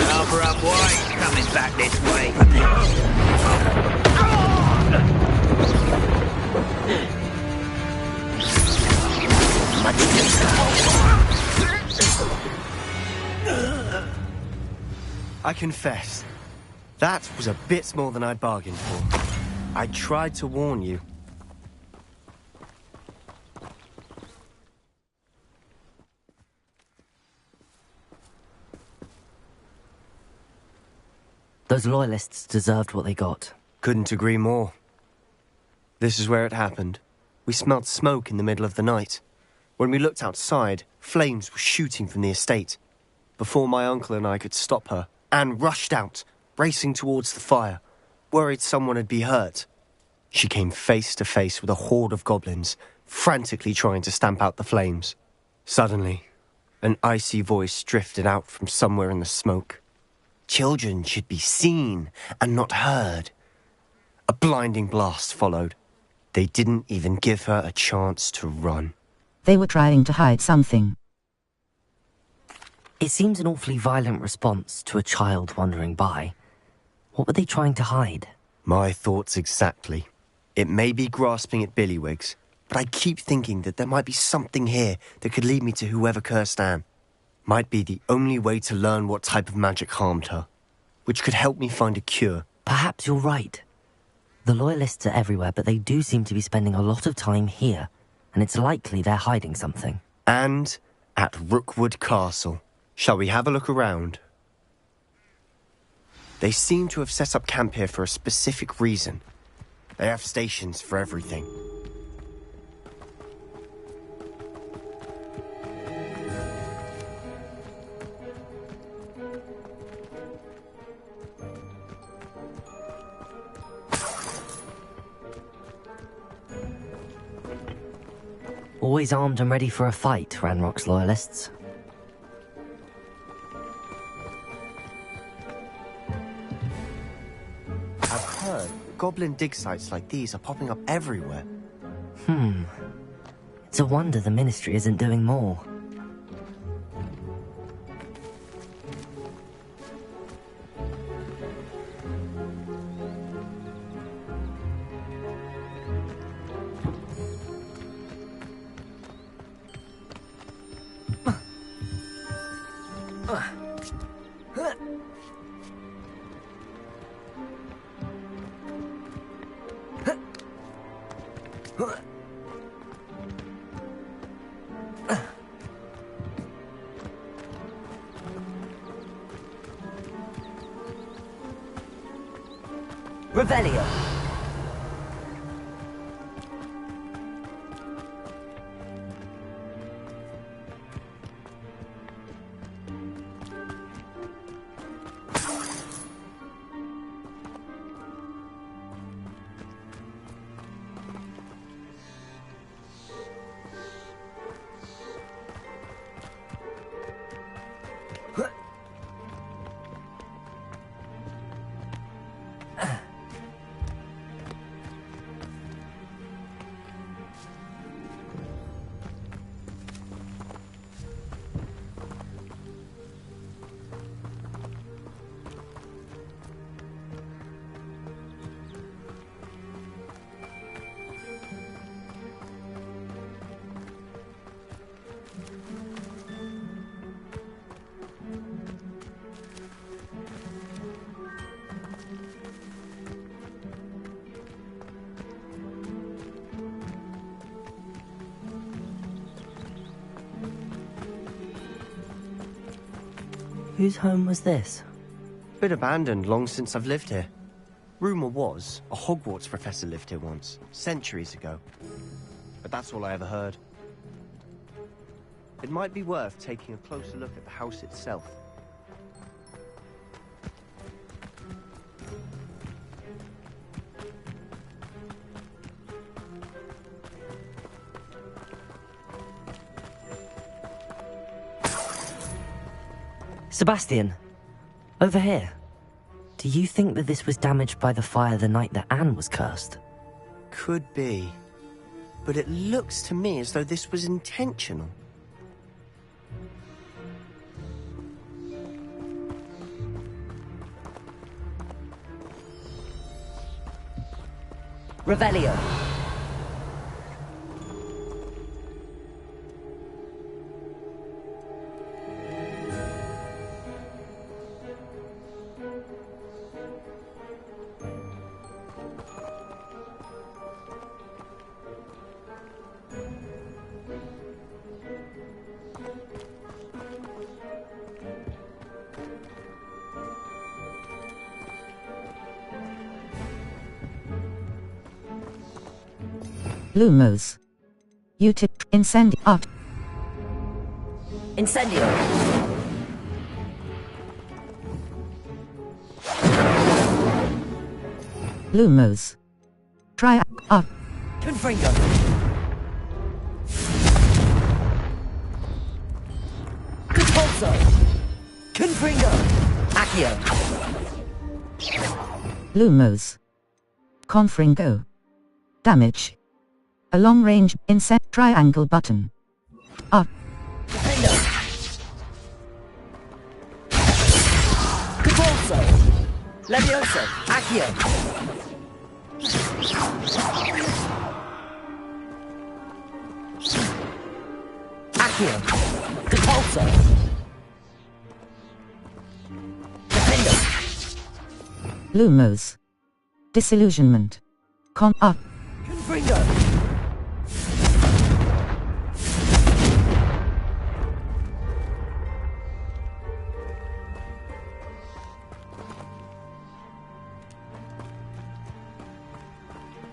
Cover up why coming back this way. I confess, that was a bit more than I'd bargained for. I tried to warn you. Those loyalists deserved what they got. Couldn't agree more. This is where it happened. We smelled smoke in the middle of the night. When we looked outside, flames were shooting from the estate. Before my uncle and I could stop her, Anne rushed out, racing towards the fire, worried someone had been hurt. She came face to face with a horde of goblins, frantically trying to stamp out the flames. Suddenly, an icy voice drifted out from somewhere in the smoke. Children should be seen and not heard. A blinding blast followed. They didn't even give her a chance to run. They were trying to hide something. It seems an awfully violent response to a child wandering by. What were they trying to hide? My thoughts exactly. It may be grasping at billywhigs, but I keep thinking that there might be something here that could lead me to whoever cursed Anne. Might be the only way to learn what type of magic harmed her, which could help me find a cure. Perhaps you're right. The Loyalists are everywhere, but they do seem to be spending a lot of time here, and it's likely they're hiding something. And at Rookwood Castle. Shall we have a look around? They seem to have set up camp here for a specific reason. They have stations for everything. Always armed and ready for a fight, Ranrock's Loyalists. I've heard goblin dig sites like these are popping up everywhere. It's a wonder the Ministry isn't doing more. Revelio. Whose home was this? Been abandoned long since I've lived here. Rumour was, a Hogwarts professor lived here once, centuries ago. But that's all I ever heard. It might be worth taking a closer look at the house itself. Sebastian, over here. Do you think that this was damaged by the fire the night that Anne was cursed? Could be. But it looks to me as though this was intentional. Revelio. Lumos. Utip. Incendi. Art. Incendio. Lumos. Try. Art. Confringo. Conpulso. Confringo. Accio. Lumos. Confringo. Damage. A long-range inset triangle button. Up. Defendo. Conpulso. Levioso. Accio. Accio. Repulsor. Defender. Lumos. Disillusionment. Confringo.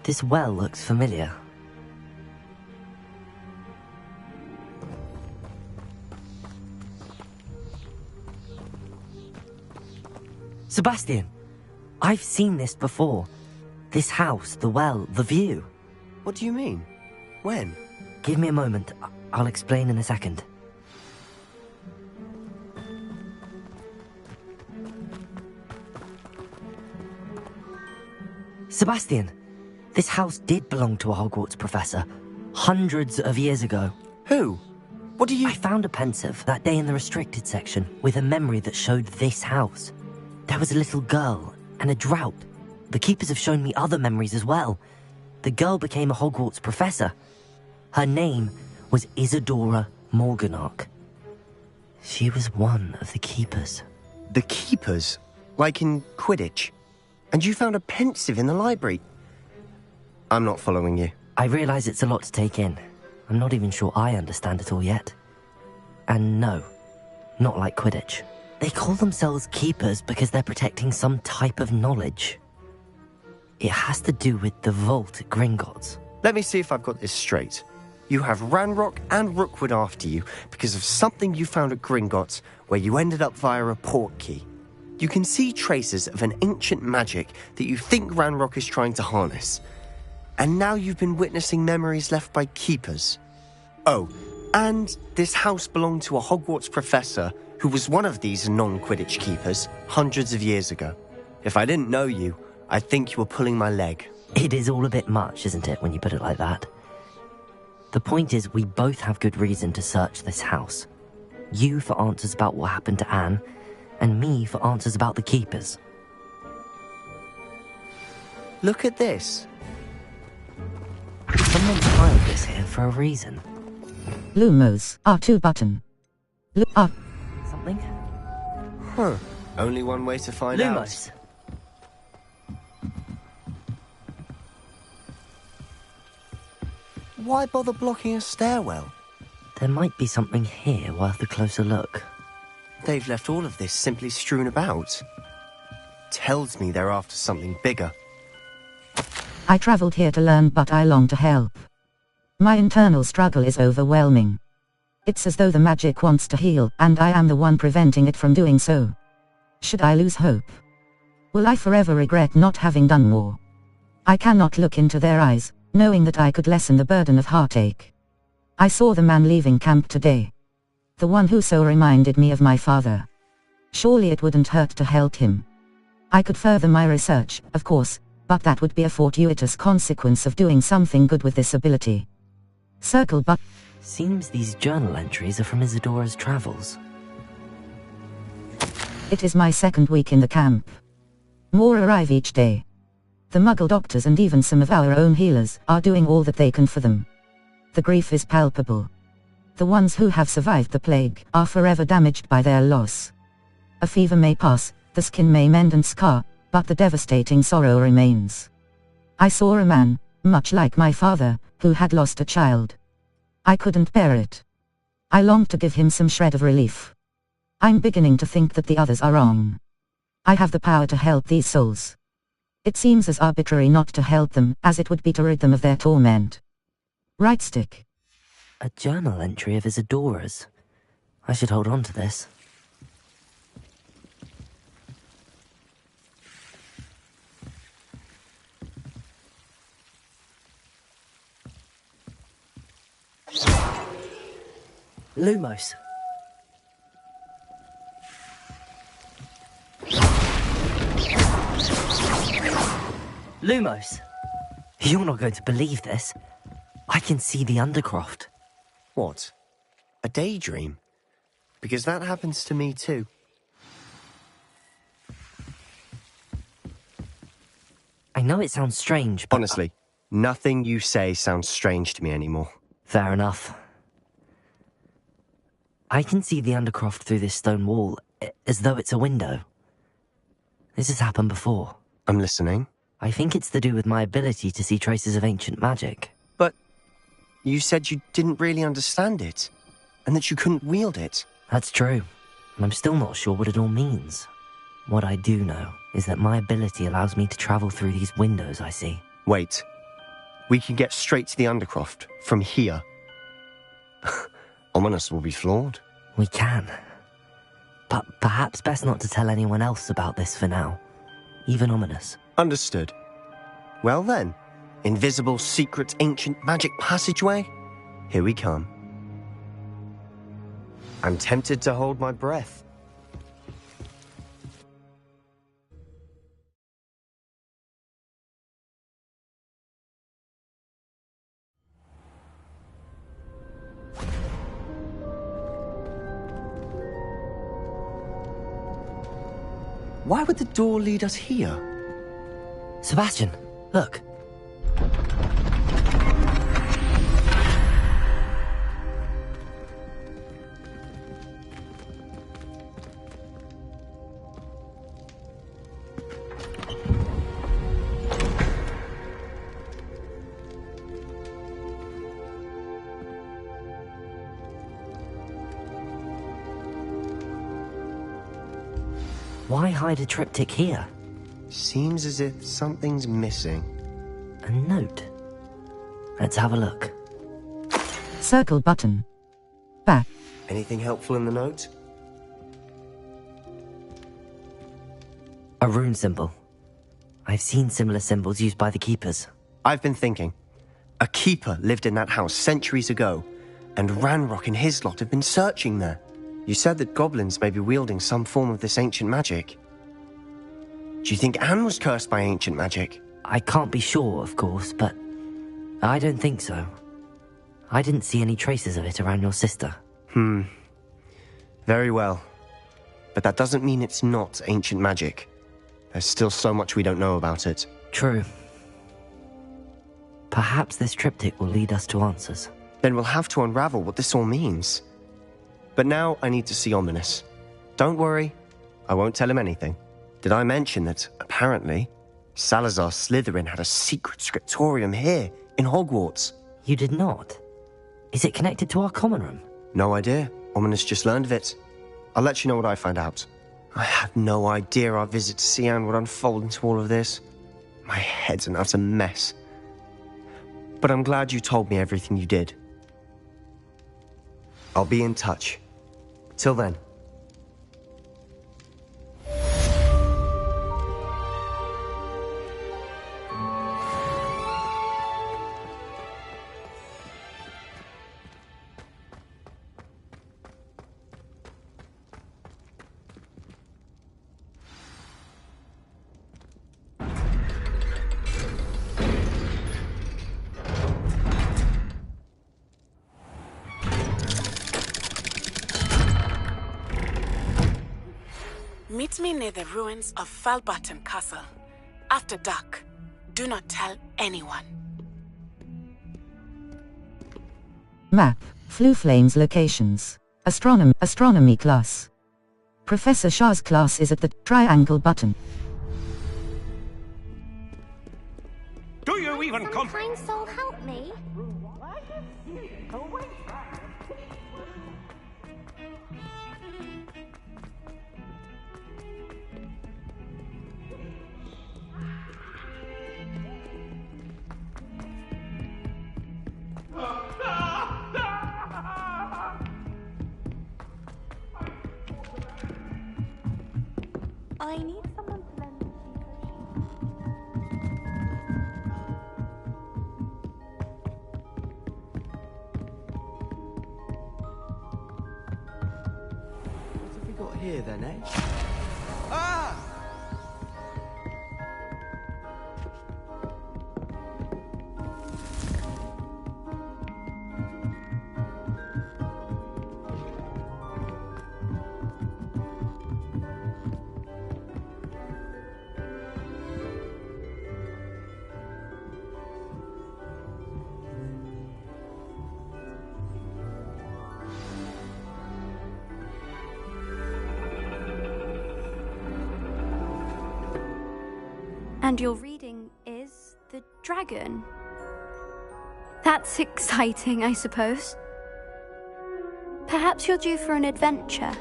This well looks familiar. Sebastian, I've seen this before. This house, the well, the view. What do you mean? When? Give me a moment. I'll explain in a second. Sebastian, this house did belong to a Hogwarts professor, hundreds of years ago. Who? What do you... I found a pensive that day in the restricted section with a memory that showed this house. There was a little girl and a drought. The keepers have shown me other memories as well. The girl became a Hogwarts professor. Her name was Isadora Morganach. She was one of the keepers. The keepers? Like in Quidditch? And you found a pensive in the library? I'm not following you. I realize it's a lot to take in. I'm not even sure I understand it all yet. And no, not like Quidditch. They call themselves keepers because they're protecting some type of knowledge. It has to do with the vault at Gringotts. Let me see if I've got this straight. You have Ranrock and Rookwood after you because of something you found at Gringotts where you ended up via a port key. You can see traces of an ancient magic that you think Ranrock is trying to harness. And now you've been witnessing memories left by keepers. Oh, and this house belonged to a Hogwarts professor who was one of these non-Quidditch keepers hundreds of years ago. If I didn't know you, I'd think you were pulling my leg. It is all a bit much, isn't it, when you put it like that? The point is, we both have good reason to search this house. You for answers about what happened to Anne, and me for answers about the keepers. Look at this. Someone tiled this here for a reason. Lumos. R2 button. Something? Huh. Only one way to find out. Lumos. Why bother blocking a stairwell? There might be something here worth a closer look. They've left all of this simply strewn about. Tells me they're after something bigger. I traveled here to learn, but I long to help. My internal struggle is overwhelming. It's as though the magic wants to heal, and I am the one preventing it from doing so. Should I lose hope? Will I forever regret not having done more? I cannot look into their eyes, knowing that I could lessen the burden of heartache. I saw the man leaving camp today. The one who so reminded me of my father. Surely it wouldn't hurt to help him. I could further my research, of course, but that would be a fortuitous consequence of doing something good with this ability. Circle but... Seems these journal entries are from Isadora's travels. It is my second week in the camp. More arrive each day. The Muggle doctors and even some of our own healers are doing all that they can for them. The grief is palpable. The ones who have survived the plague are forever damaged by their loss. A fever may pass, the skin may mend and scar, but the devastating sorrow remains. I saw a man, much like my father, who had lost a child. I couldn't bear it. I longed to give him some shred of relief. I'm beginning to think that the others are wrong. I have the power to help these souls. It seems as arbitrary not to help them as it would be to rid them of their torment. Right stick. A journal entry of Isadora's. I should hold on to this. Lumos. Lumos. You're not going to believe this. I can see the Undercroft. What? A daydream? Because that happens to me too. I know it sounds strange, but... Honestly, nothing you say sounds strange to me anymore. Fair enough. I can see the Undercroft through this stone wall, as though it's a window. This has happened before. I'm listening. I think it's to do with my ability to see traces of ancient magic. But you said you didn't really understand it, and that you couldn't wield it. That's true. And I'm still not sure what it all means. What I do know is that my ability allows me to travel through these windows I see. Wait. We can get straight to the Undercroft from here. Ominous will be floored. We can. But perhaps best not to tell anyone else about this for now. Even Ominous. Understood. Well then, invisible, secret, ancient magic passageway? Here we come. I'm tempted to hold my breath. Why would the door lead us here? Sebastian, look. Why hide a triptych here? Seems as if something's missing. A note. Let's have a look. Circle button. Back. Anything helpful in the note? A rune symbol. I've seen similar symbols used by the keepers. I've been thinking. A keeper lived in that house centuries ago, and Ranrock and his lot have been searching there. You said that goblins may be wielding some form of this ancient magic. Do you think Anne was cursed by ancient magic? I can't be sure, of course, but I don't think so. I didn't see any traces of it around your sister. Very well. But that doesn't mean it's not ancient magic. There's still so much we don't know about it. True. Perhaps this triptych will lead us to answers. Then we'll have to unravel what this all means. But now I need to see Ominous. Don't worry, I won't tell him anything. Did I mention that, apparently, Salazar Slytherin had a secret scriptorium here, in Hogwarts? You did not? Is it connected to our common room? No idea. Ominous just learned of it. I'll let you know what I find out. I had no idea our visit to Cian would unfold into all of this. My head's an utter mess. But I'm glad you told me everything you did. I'll be in touch. Till then. Meet me near the ruins of Falbaton Castle. After dark. Do not tell anyone. Map. Fluflame's locations. Astronomy class. Professor Shah's class is at the triangle button. Do you even Some kind soul help me? I need someone to lend me What have we got here then, eh? Ah! And your reading is the dragon. That's exciting, I suppose. Perhaps you're due for an adventure.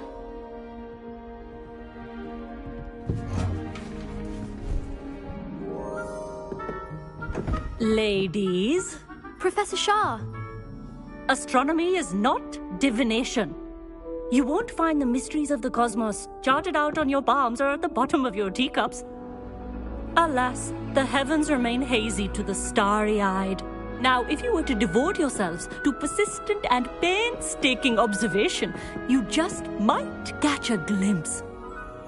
Ladies, Professor Shah. astronomy is not divination. You won't find the mysteries of the cosmos charted out on your palms or at the bottom of your teacups. Alas, the heavens remain hazy to the starry-eyed. Now, if you were to devote yourselves to persistent and painstaking observation, you just might catch a glimpse.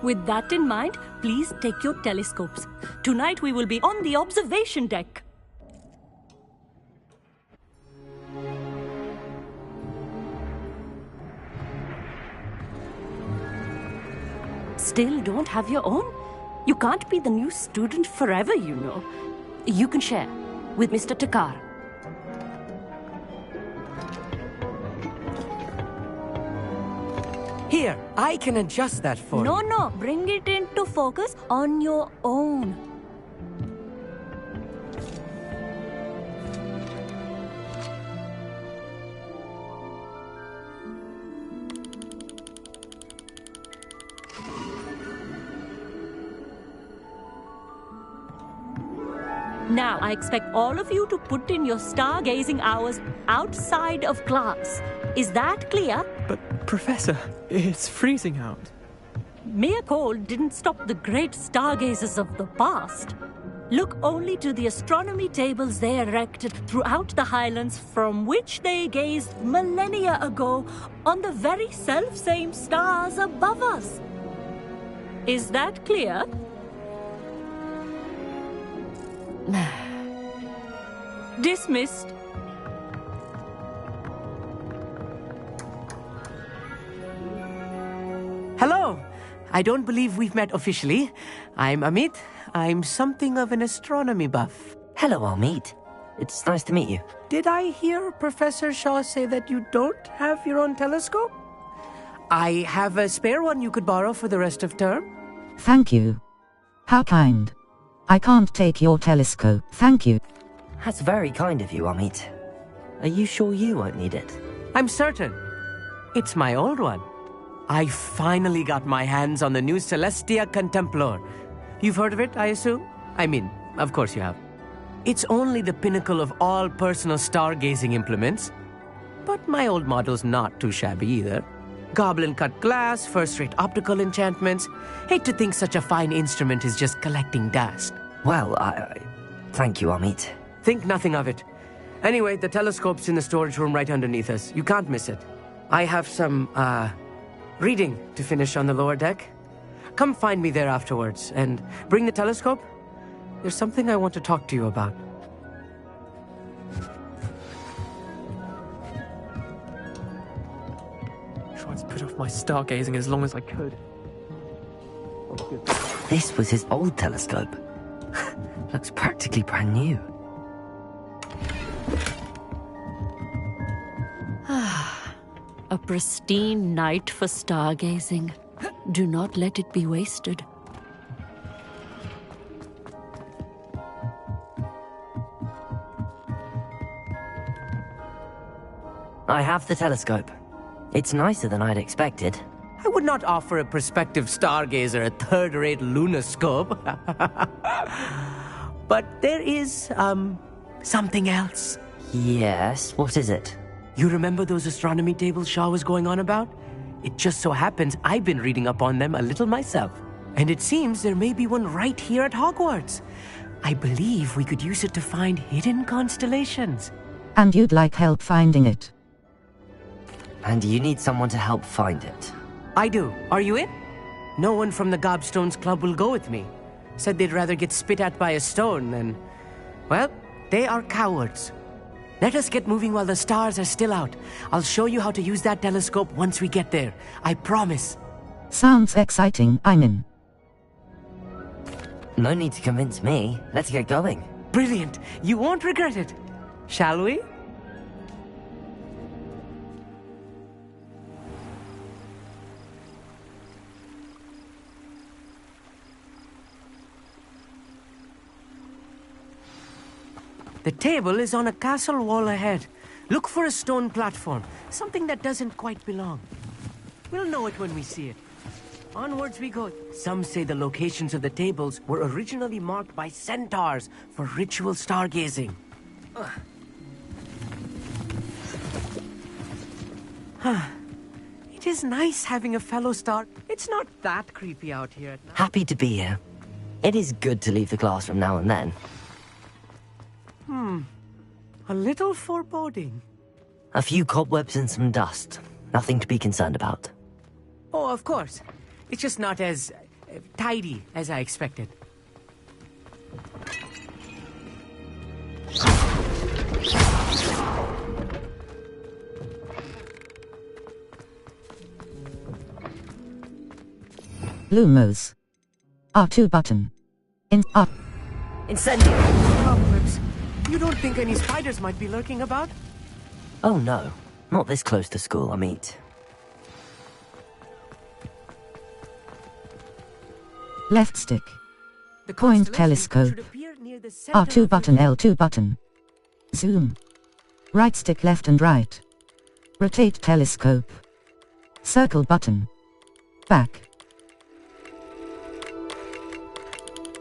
With that in mind, please take your telescopes. Tonight we will be on the observation deck. Still don't have your own? You can't be the new student forever, you know. You can share with Mr. Takar. Here, I can adjust that for you. No, bring it into focus on your own. Now, I expect all of you to put in your stargazing hours outside of class. Is that clear? But, Professor, it's freezing out. Mere cold didn't stop the great stargazers of the past. Look only to the astronomy tables they erected throughout the highlands from which they gazed millennia ago on the very self-same stars above us. Is that clear? Dismissed. Hello. I don't believe we've met officially. I'm Amit. I'm something of an astronomy buff. Hello, Amit. It's nice to meet you. Did I hear Professor Shaw say that you don't have your own telescope? I have a spare one you could borrow for the rest of term. Thank you. How kind. I can't take your telescope, thank you. That's very kind of you, Amit. Are you sure you won't need it? I'm certain. It's my old one. I finally got my hands on the new Celestia Contemplar. You've heard of it, I assume? I mean, of course you have. It's only the pinnacle of all personal stargazing implements. But my old model's not too shabby either. Goblin-cut glass, first-rate optical enchantments. Hate to think such a fine instrument is just collecting dust. Well, thank you, Amit. Think nothing of it. Anyway, the telescope's in the storage room right underneath us. You can't miss it. I have some, reading to finish on the lower deck. Come find me there afterwards, and bring the telescope. There's something I want to talk to you about. Tried to put off my stargazing as long as I could. This was his old telescope. Looks practically brand new. A pristine night for stargazing. Do not let it be wasted. I have the telescope. It's nicer than I'd expected. I would not offer a prospective stargazer a third-rate lunoscope. But there is, something else. Yes, what is it? You remember those astronomy tables Shaw was going on about? It just so happens I've been reading up on them a little myself. And it seems there may be one right here at Hogwarts. I believe we could use it to find hidden constellations. And you'd like help finding it? And you need someone to help find it. I do. Are you in? No one from the Gobstones Club will go with me. Said they'd rather get spit at by a stone than... Well, they are cowards. Let us get moving while the stars are still out. I'll show you how to use that telescope once we get there. I promise. Sounds exciting, I'm in. No need to convince me. Let's get going. Brilliant. You won't regret it. Shall we? The table is on a castle wall ahead. Look for a stone platform, something that doesn't quite belong. We'll know it when we see it. Onwards we go. Some say the locations of the tables were originally marked by centaurs for ritual stargazing. It is nice having a fellow star. It's not that creepy out here at night. Happy to be here. It is good to leave the classroom now and then. A little foreboding. A few cobwebs and some dust. Nothing to be concerned about. Oh, of course. It's just not as tidy as I expected. Lumos. R2 button. Incendio! Cobwebs. You don't think any spiders might be lurking about? Oh no. Not this close to school, I mean. Left stick. The Point constellation telescope. should appear near the center R2 of button, your- L2 button. Zoom. Right stick left and right. Rotate telescope. Circle button. Back.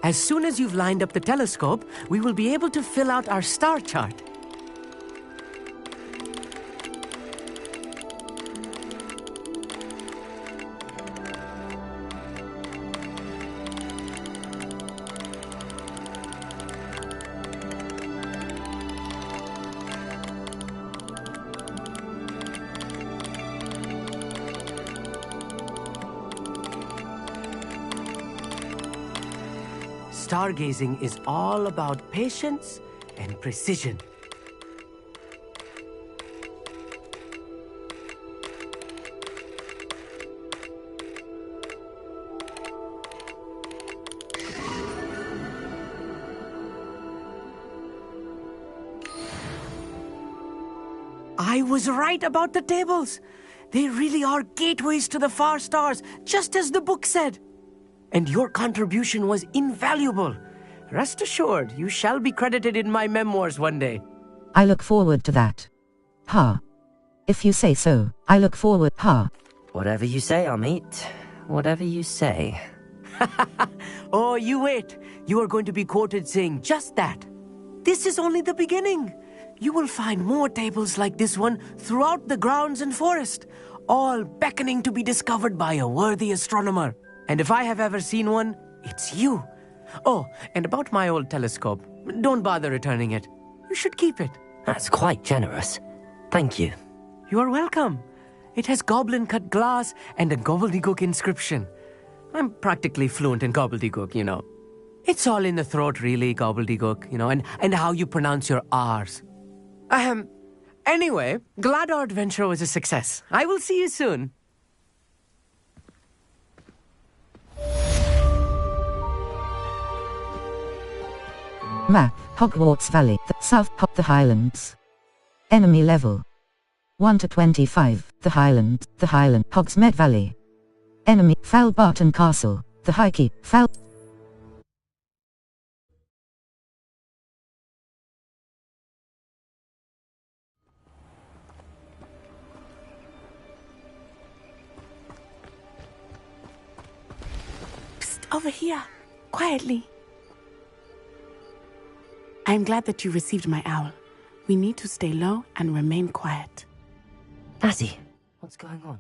As soon as you've lined up the telescope, we will be able to fill out our star chart. Stargazing is all about patience and precision. I was right about the tables. They really are gateways to the far stars, just as the book said. And your contribution was invaluable. Rest assured, you shall be credited in my memoirs one day. I look forward to that. Ha. If you say so, I look forward. Ha. Whatever you say, Amit. Whatever you say. Oh, you wait. You are going to be quoted saying just that. This is only the beginning. You will find more tables like this one throughout the grounds and forest, all beckoning to be discovered by a worthy astronomer. And if I have ever seen one, it's you. Oh, and about my old telescope, don't bother returning it. You should keep it. That's quite generous. Thank you. You are welcome. It has goblin-cut glass and a gobbledygook inscription. I'm practically fluent in gobbledygook, you know. It's all in the throat, really, gobbledygook, you know, and how you pronounce your R's. Anyway, glad our adventure was a success. I will see you soon. Map, Hogwarts Valley, South the Highlands. Enemy level 1 to 25, the Highland, Hogsmeade Valley. Enemy, Falbarton Castle, the High Keep, Psst, over here, quietly. I'm glad that you received my owl. We need to stay low and remain quiet. Azzy, what's going on?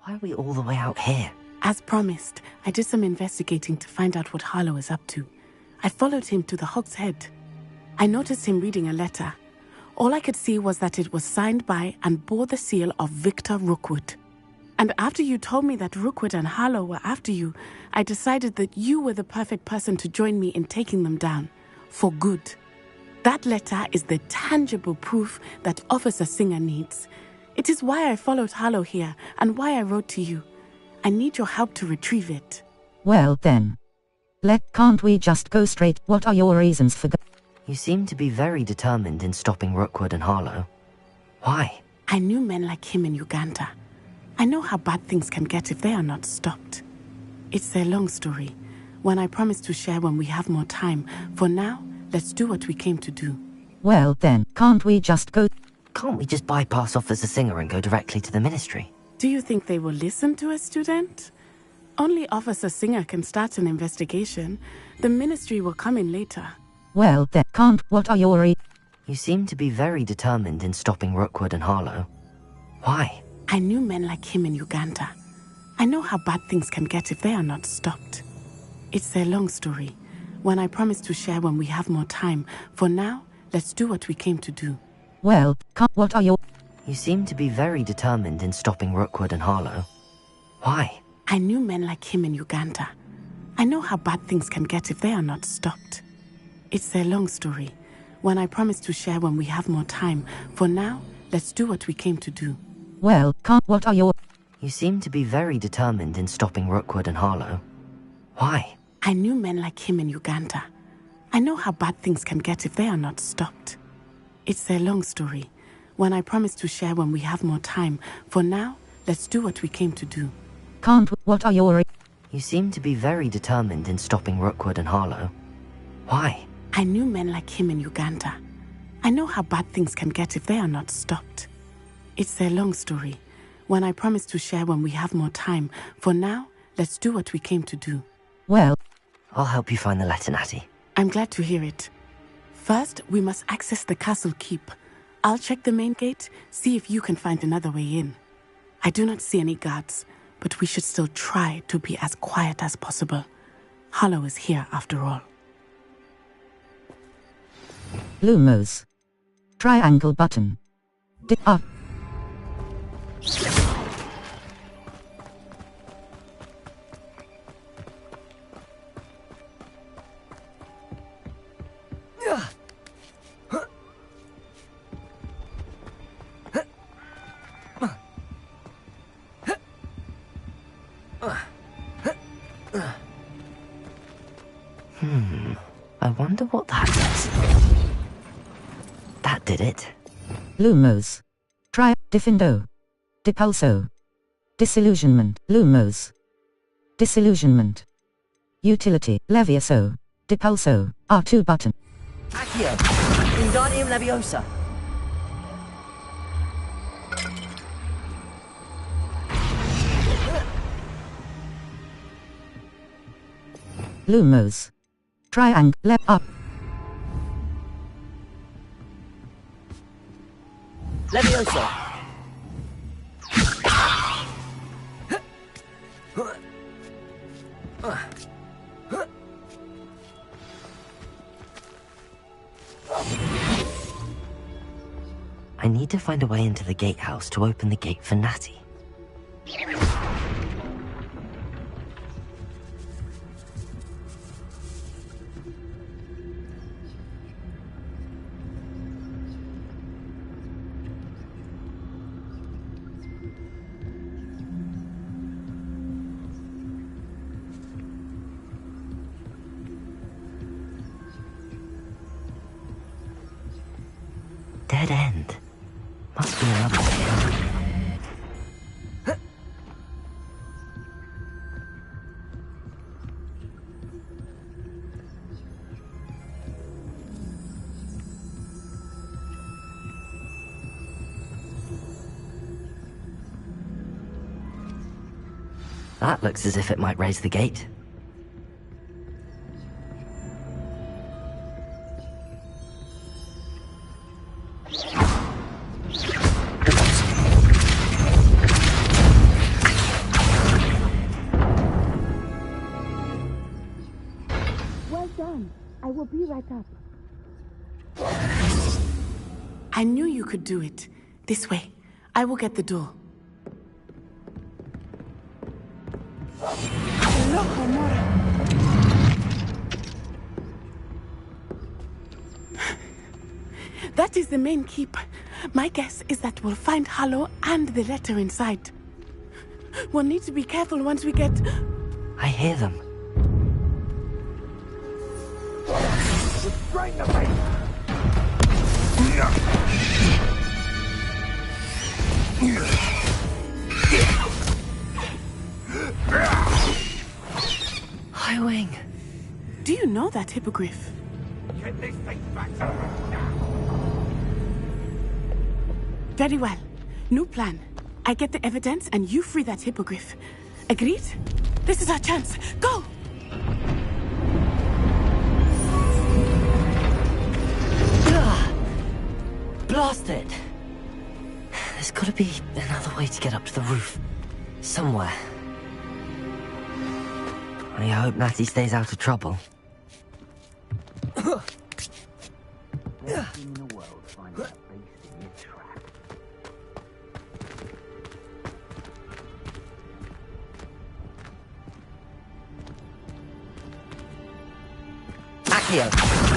Why are we all the way out here? As promised, I did some investigating to find out what Harlow is up to. I followed him to the Hog's Head. I noticed him reading a letter. All I could see was that it was signed by and bore the seal of Victor Rookwood. And after you told me that Rookwood and Harlow were after you, I decided that you were the perfect person to join me in taking them down. For good. That letter is the tangible proof that Officer Singer needs. It is why I followed Harlow here and why I wrote to you. I need your help to retrieve it. Well then. Can't we just go straight? What are your reasons for You seem to be very determined in stopping Rookwood and Harlow. Why? I knew men like him in Uganda. I know how bad things can get if they are not stopped. It's a long story, one I promise to share when we have more time. For now, let's do what we came to do. Well then, can't we just go? Can't we just bypass Officer Singer and go directly to the Ministry? Do you think they will listen to a student? Only Officer Singer can start an investigation. The Ministry will come in later. Well then, can't. What are your You seem to be very determined in stopping Rookwood and Harlow. Why? I knew men like him in Uganda. I know how bad things can get if they are not stopped. It's a long story, one I promise to share when we have more time. For now, let's do what we came to do. Well, what are your... You seem to be very determined in stopping Rookwood and Harlow. Why? I knew men like him in Uganda. I know how bad things can get if they are not stopped. It's a long story, one I promise to share when we have more time. For now, let's do what we came to do. Well, what are your... You seem to be very determined in stopping Rookwood and Harlow. Why? I knew men like him in Uganda. I know how bad things can get if they are not stopped. It's a long story, one I promise to share when we have more time. For now, let's do what we came to do. What are your... You seem to be very determined in stopping Rookwood and Harlow. Why? I knew men like him in Uganda. I know how bad things can get if they are not stopped. It's a long story, one I promise to share when we have more time. For now, let's do what we came to do. Well... I'll help you find the letter, Natty. I'm glad to hear it. First, we must access the castle keep. I'll check the main gate, see if you can find another way in. I do not see any guards, but we should still try to be as quiet as possible. Harlow is here after all. Lumos. Triangle button. Up. I wonder what that does. That did it. Lumos. Diffindo. Depulso. Disillusionment. Lumos. Disillusionment. Utility. Levioso. Depulso. R2 button. Accio. Wingardium Leviosa. Lumos. Triangle. Up. Leviosa. I need to find a way into the gatehouse to open the gate for Natty. Dead end. Must be another way. That looks as if it might raise the gate. Well done. I will be right up. I knew you could do it. This way. I will get the door. That is the main keep. My guess is that we'll find Harlow and the letter inside. We'll need to be careful once we get... I hear them. Restrain the beast! Highwing. Do you know that hippogriff? Get this thing back to me now! Very well. New plan. I get the evidence and you free that hippogriff. Agreed? This is our chance. Go! Blast it! There's gotta be another way to get up to the roof. Somewhere. I hope Natty stays out of trouble. Accio.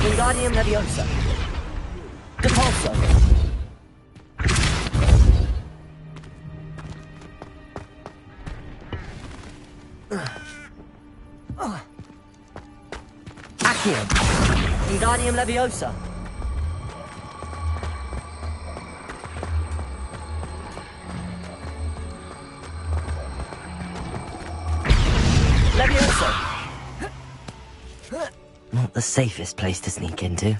Wingardium Leviosa. Depulso. Accio. Wingardium Leviosa. Leviosa. Not the safest place to sneak into.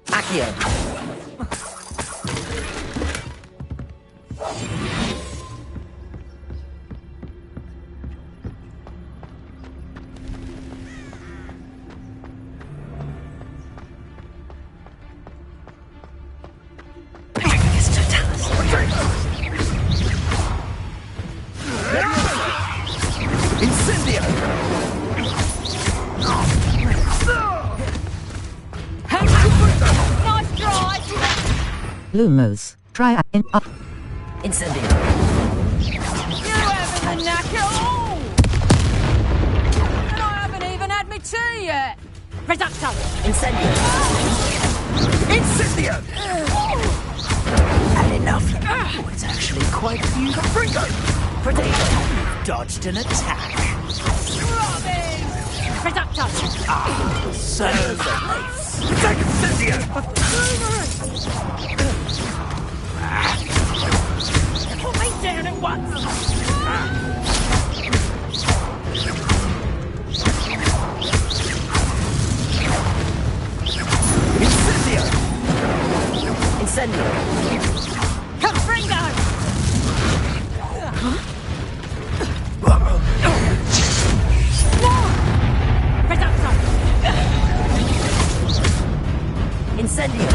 Accio. Lumos. Try in up. Incendio. You haven't the knack at all! And I haven't even had my tea yet! Reducto! Incendio. Incendio! Had enough. Oh, it's actually quite beautiful. Bringo! Predator. Dodged an attack. Robin! Reducto! Ah, so nice. Take Incendio! Put me down at once! Incendio! Incendio. Confringo! Reducto! Incendio.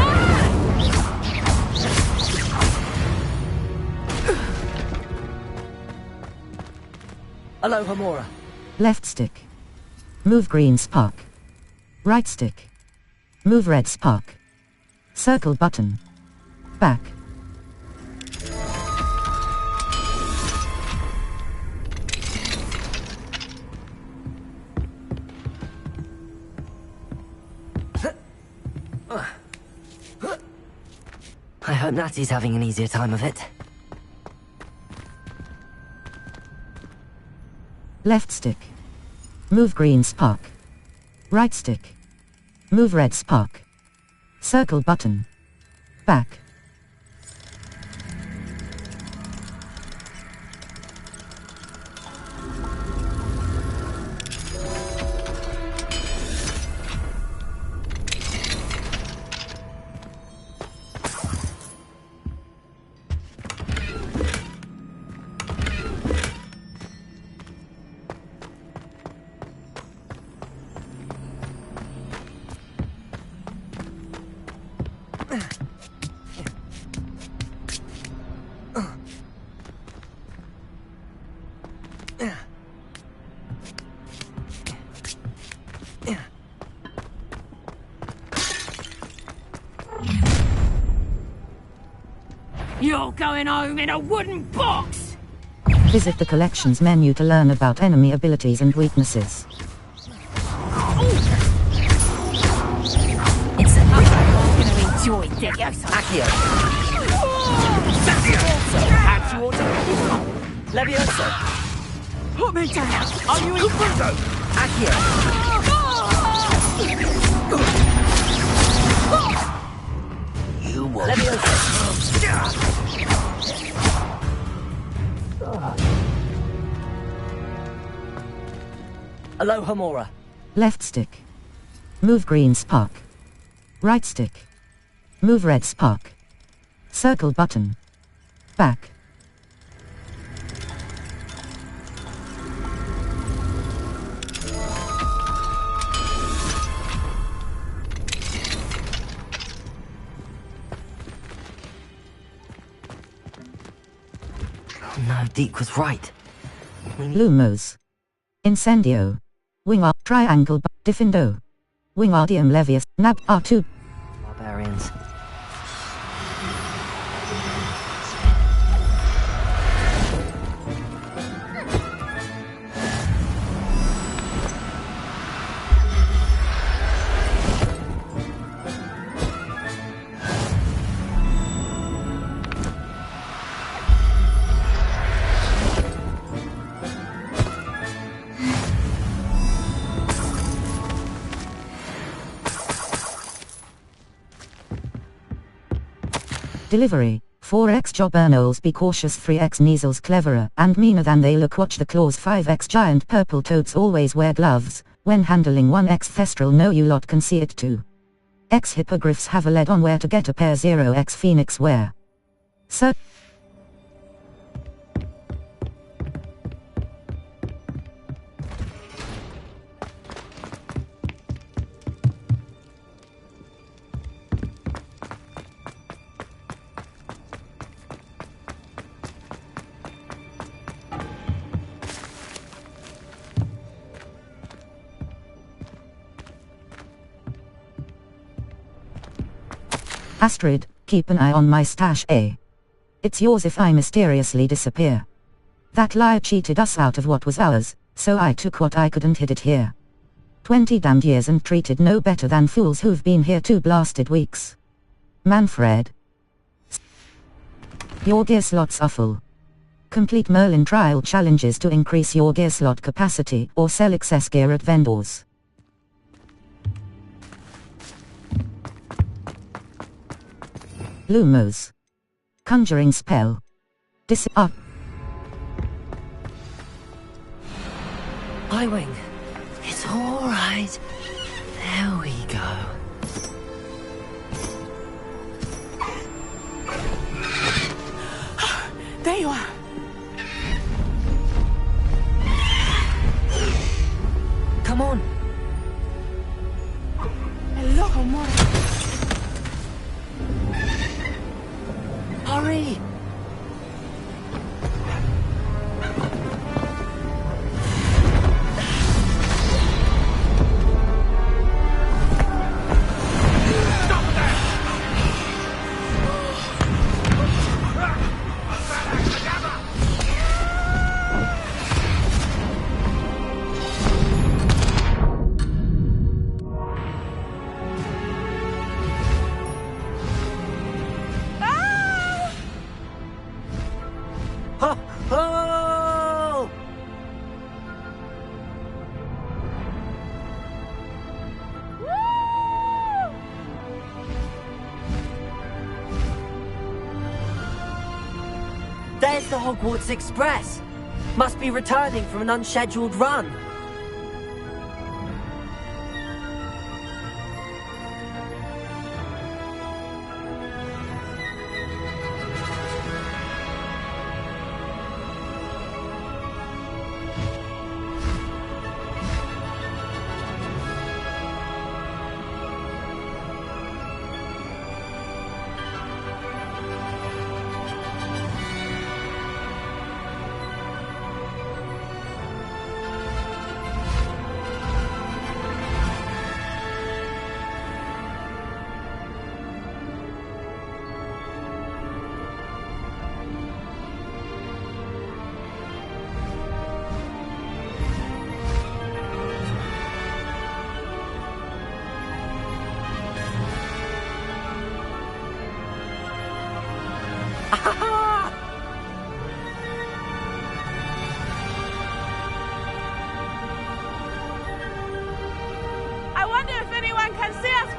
Aloha Mora. Left stick. Move green spark. Right stick. Move red spark. Circle button. Back. I hope Natty's having an easier time of it. Left stick. Move green spark. Right stick. Move red spark. Circle button. Back. You're going home in a wooden box! Visit the collections menu to learn about enemy abilities and weaknesses. Enjoy this. Accio. Actuator. Levioso. Put me down. Are you in? Accio. You won't. Aloha Mora. Left stick. Move green spark. Right stick. Move red spark. Circle button. Back. No, Deke was right. Lumos. Incendio. Wing up triangle Diffindo. Wingardium Levius. Nab R2. Barbarians. Delivery. 4x Jobbernoles be cautious, 3x Neasels cleverer and meaner than they look, watch the claws, 5x giant purple toads always wear gloves, when handling 1x Thestral know you lot can see it too. X hippogriffs have a lead on where to get a pair, 0x Phoenix wear. Sir. Astrid, keep an eye on my stash, eh? It's yours if I mysteriously disappear. That liar cheated us out of what was ours, so I took what I could and hid it here. 20 damned years and treated no better than fools who've been here 2 blasted weeks. Manfred. Your gear slots are full. Complete Merlin trial challenges to increase your gear slot capacity or sell excess gear at vendors. Lumos. Conjuring spell. Highwing. It's alright. There we go. There you are. Come on. Hello, Mora. Hurry! There's the Hogwarts Express. Must be returning from an unscheduled run.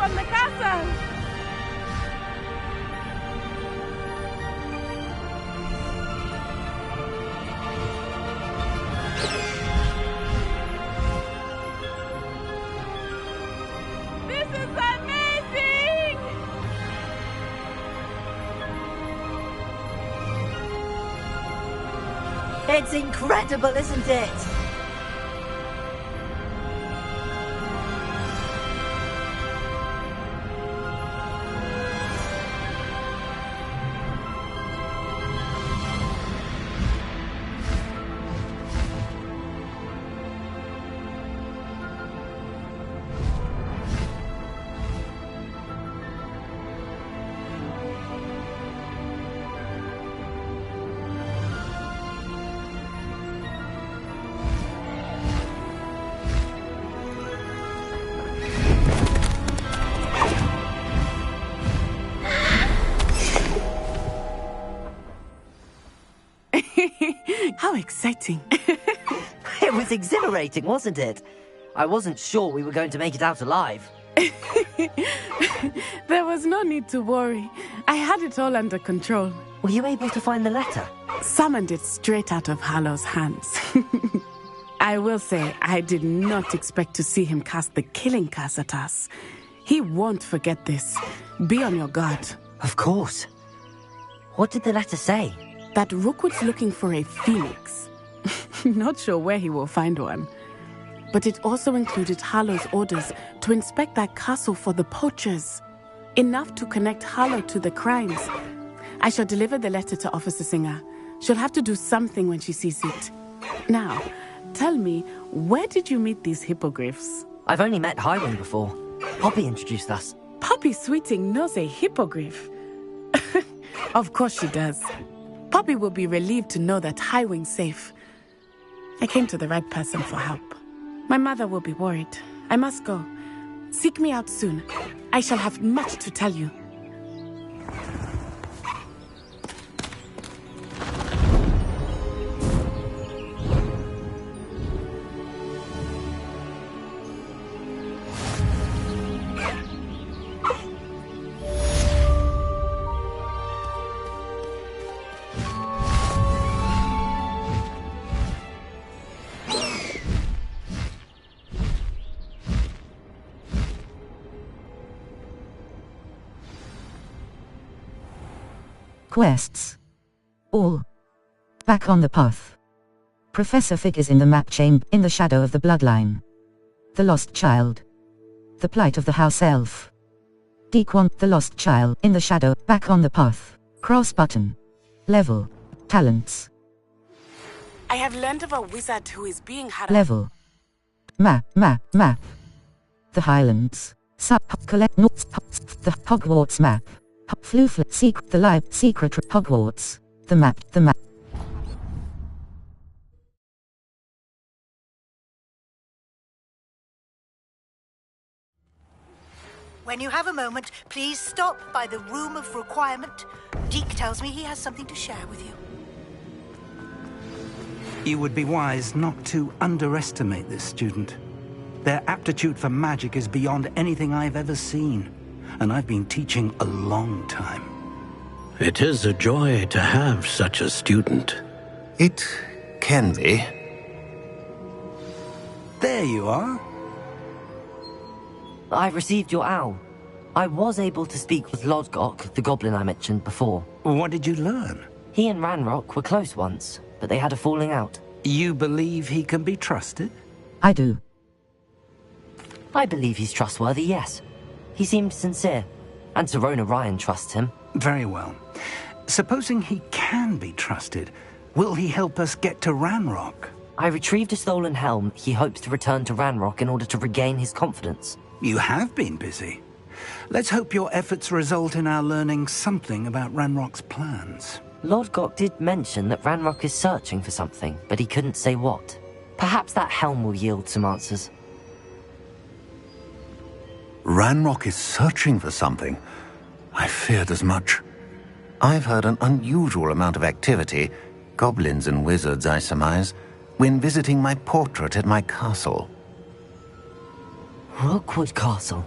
from the castle! This is amazing! It's incredible, isn't it? How exciting. It was exhilarating, wasn't it? I wasn't sure we were going to make it out alive. There was no need to worry. I had it all under control. Were you able to find the letter? Summoned it straight out of Harlow's hands. I will say, I did not expect to see him cast the killing curse at us. He won't forget this. Be on your guard. Of course. What did the letter say? That Rookwood's looking for a phoenix. Not sure where he will find one. But it also included Harlow's orders to inspect that castle for the poachers. Enough to connect Harlow to the crimes. I shall deliver the letter to Officer Singer. She'll have to do something when she sees it. Now, tell me, where did you meet these hippogriffs? I've only met Highwing before. Poppy introduced us. Poppy Sweeting knows a hippogriff. Of course she does. Poppy will be relieved to know that Highwing's safe. I came to the right person for help. My mother will be worried. I must go. Seek me out soon. I shall have much to tell you. Quests. All. Back on the path. Professor Fig is in the map chamber, in the shadow of the bloodline. The lost child. The plight of the house elf. Dequan, the lost child, in the shadow, back on the path. Cross button. Level. Talents. I have learned of a wizard who is being Level. Map. The Highlands. Collect notes. The Hogwarts map. Secret, the live secret Hogwarts. The map. When you have a moment, please stop by the Room of Requirement. Deke tells me he has something to share with you. You would be wise not to underestimate this student. Their aptitude for magic is beyond anything I've ever seen. And I've been teaching a long time. It is a joy to have such a student. It can be. There you are. I received your owl. I was able to speak with Lodgok, the goblin I mentioned before. What did you learn? He and Ranrock were close once, but they had a falling out. You believe he can be trusted? I do. I believe he's trustworthy, yes. He seemed sincere, and Serona Ryan trusts him. Very well. Supposing he can be trusted, will he help us get to Ranrock? I retrieved a stolen helm. He hopes to return to Ranrock in order to regain his confidence. You have been busy. Let's hope your efforts result in our learning something about Ranrock's plans. Lodgok did mention that Ranrock is searching for something, but he couldn't say what. Perhaps that helm will yield some answers. Ranrock is searching for something. I feared as much. I've heard an unusual amount of activity, goblins and wizards, I surmise, when visiting my portrait at my castle. Rookwood Castle?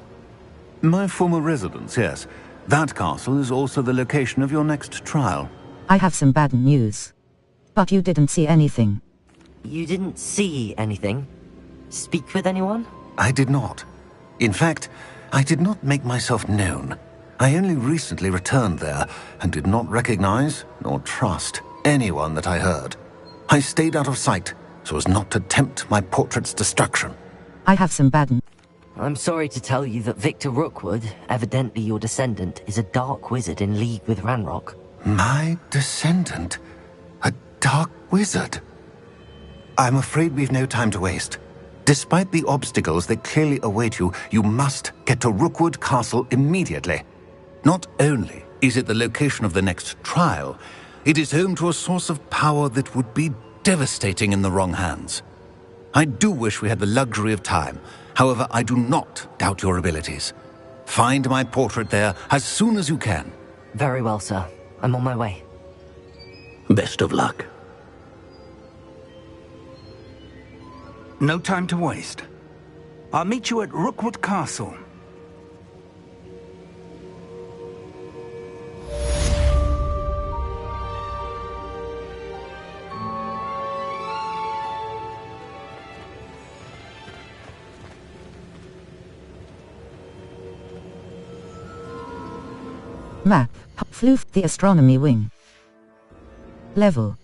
My former residence, yes. That castle is also the location of your next trial. I have some bad news. But you didn't see anything. You didn't see anything? Speak with anyone? I did not. In fact, I did not make myself known. I only recently returned there and did not recognize nor trust anyone that I heard. I stayed out of sight so as not to tempt my portrait's destruction. I have some bad news. I'm sorry to tell you that Victor Rookwood, evidently your descendant, is a dark wizard in league with Ranrock. My descendant? A dark wizard? I'm afraid we've no time to waste. Despite the obstacles that clearly await you, you must get to Rookwood Castle immediately. Not only is it the location of the next trial, it is home to a source of power that would be devastating in the wrong hands. I do wish we had the luxury of time. However, I do not doubt your abilities. Find my portrait there as soon as you can. Very well, sir. I'm on my way. Best of luck. No time to waste. I'll meet you at Rookwood Castle. Map. Floof, the astronomy wing. Level.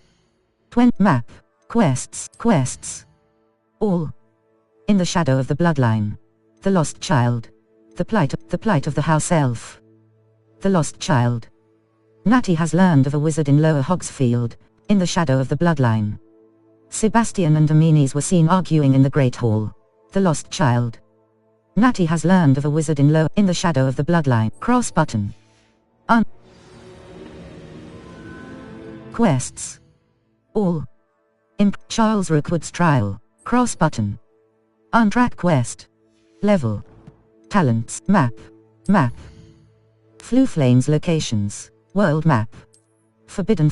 Map. Quests. All. In the shadow of the bloodline. The lost child. The plight of the house elf. The lost child. Natty has learned of a wizard in Lower Hogsfield, in the shadow of the bloodline. Sebastian and Amines were seen arguing in the Great Hall. The lost child. Natty has learned of a wizard in the shadow of the bloodline. Cross button. Quests. All. Charles Rookwood's trial. Cross button. Untrack quest. Level. Talents. Map. Flooflane's locations. World map. Forbidden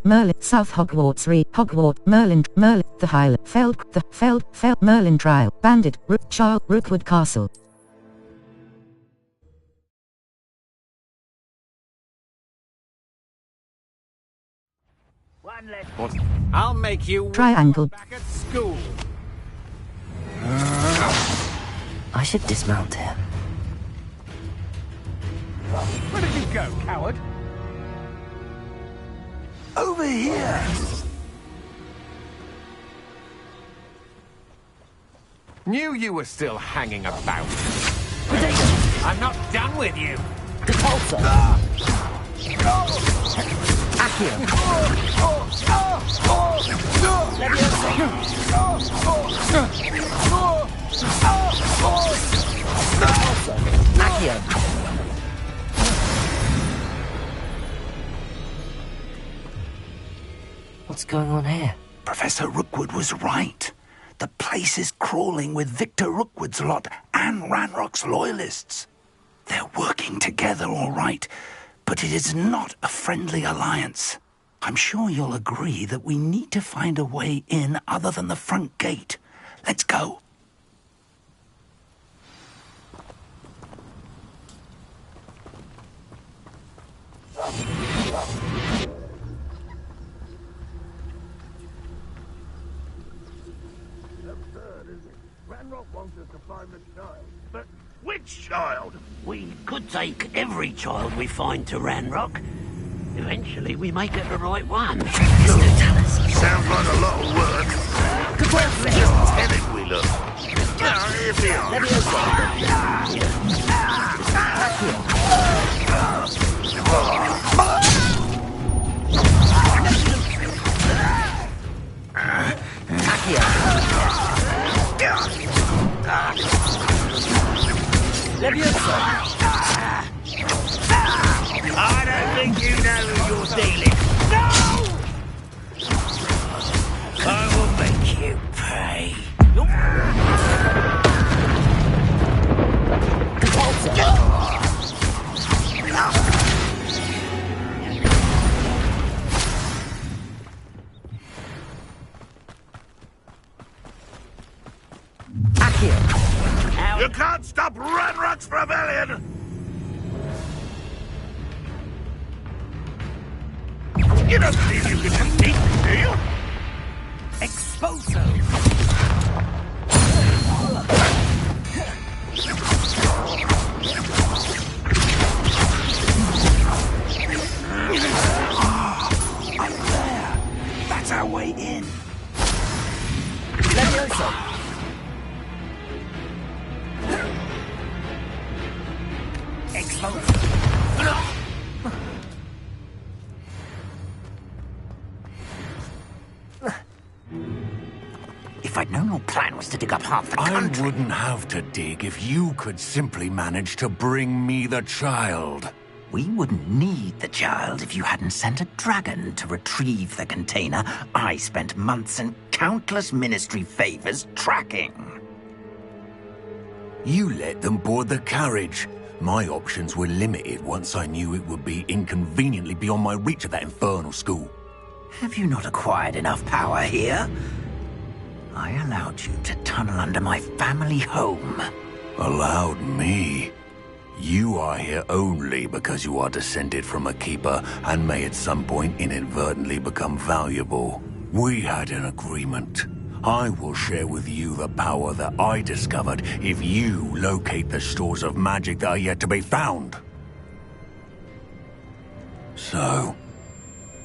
Merlin, South Hogwarts Merlin, the Highland, Feld, Merlin trial, Bandit, Rookwood Castle. I'll make you Triangle. back at school. I should dismount here. Where did you go, coward? Over here! Knew you were still hanging about. I'm not done with you. What's going on here? Professor Rookwood was right. The place is crawling with Victor Rookwood's lot and Ranrock's loyalists. They're working together all right, but it is not a friendly alliance. I'm sure you'll agree that we need to find a way in other than the front gate. Let's go. Ranrock wants us to find the child. But which child? We could take every child we find to Ranrock. Eventually, we may get the right one. Sounds like a lot of work. Just tell him we look. Here we I don't think you know who you're dealing. No! I will make you pay. You can't stop Ranrock Ranrock's rebellion! You don't believe you can defeat me, do you? Exposo! Up there! That's our way in! Levioso! Exposo! If I'd known your plan was to dig up half the country... I wouldn't have to dig if you could simply manage to bring me the child. We wouldn't need the child if you hadn't sent a dragon to retrieve the container I spent months and countless ministry favors tracking. You let them board the carriage. My options were limited once I knew it would be inconveniently beyond my reach at that infernal school. Have you not acquired enough power here? I allowed you to tunnel under my family home. Allowed me? You are here only because you are descended from a keeper and may at some point inadvertently become valuable. We had an agreement. I will share with you the power that I discovered if you locate the stores of magic that are yet to be found. So,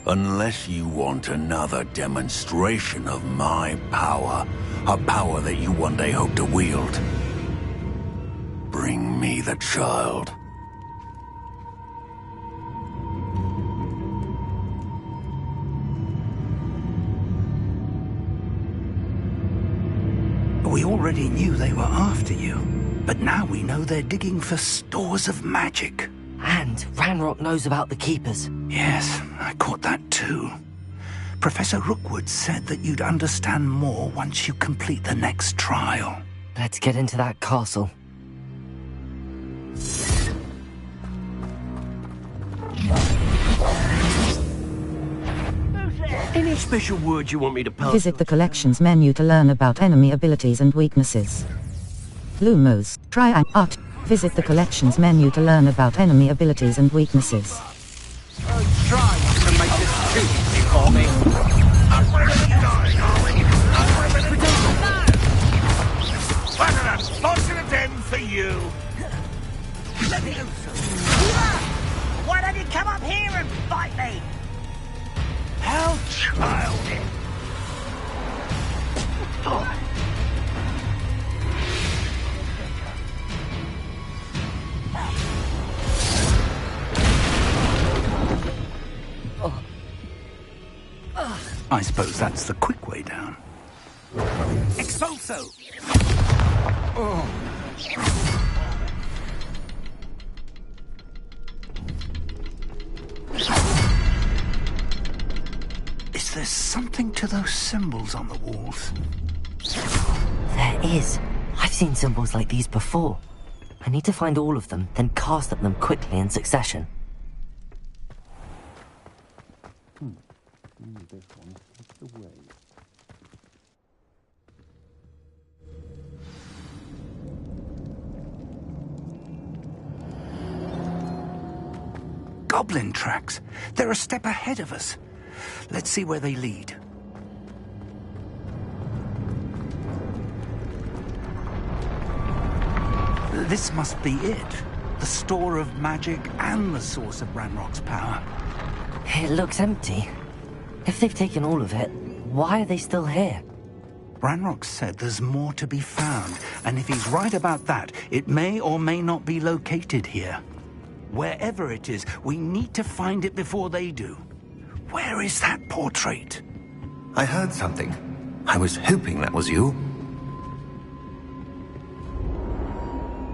unless you want another demonstration of my power, a power that you one day hope to wield, bring me the child. We already knew they were after you, but now we know they're digging for stores of magic. And Ranrock knows about the Keepers. Yes, I caught that too. Professor Rookwood said that you'd understand more once you complete the next trial. Let's get into that castle. Any special words you want me to pass? Visit the collections menu to learn about enemy abilities and weaknesses. Lumos, try and art. Visit the collections menu to learn about enemy abilities and weaknesses. Try to make this too easy for me. Lots in a den for you. Why don't you come up here and fight me? How childish. I suppose that's the quick way down. Expulso! Is there something to those symbols on the walls? There is. I've seen symbols like these before. I need to find all of them, then cast at them quickly in succession. Goblin tracks. They're a step ahead of us. Let's see where they lead. This must be it. The store of magic and the source of Ranrock's power. It looks empty. If they've taken all of it, why are they still here? Ranrock said there's more to be found, and if he's right about that, it may or may not be located here. Wherever it is, we need to find it before they do. Where is that portrait? I heard something. I was hoping that was you.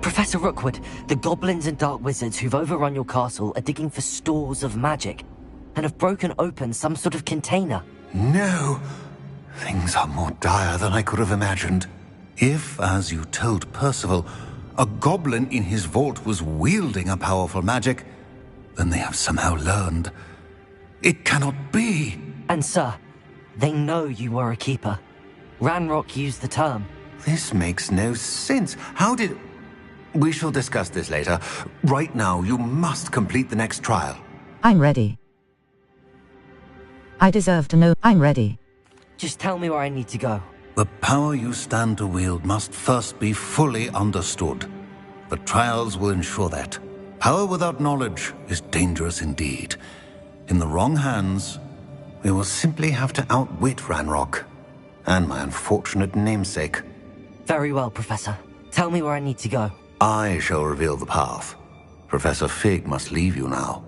Professor Rookwood, the goblins and dark wizards who've overrun your castle are digging for stores of magic and have broken open some sort of container. No. Things are more dire than I could have imagined. If, as you told Percival, a goblin in his vault was wielding a powerful magic, then they have somehow learned. It cannot be. And sir, they know you were a keeper. Ranrock used the term. This makes no sense. How did... We shall discuss this later. Right now, you must complete the next trial. I'm ready. I deserve to know I'm ready. Just tell me where I need to go. The power you stand to wield must first be fully understood. The trials will ensure that. Power without knowledge is dangerous indeed. In the wrong hands, we will simply have to outwit Ranrock and my unfortunate namesake. Very well, Professor. Tell me where I need to go. I shall reveal the path. Professor Fig must leave you now.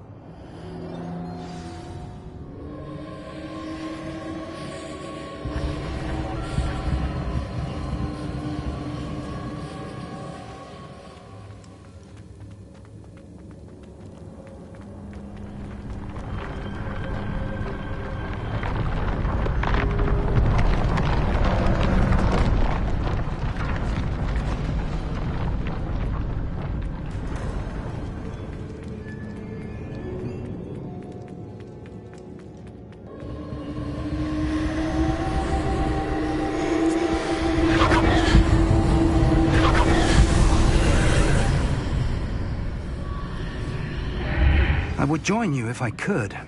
I would join you if I could.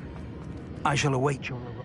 I shall await your arrival.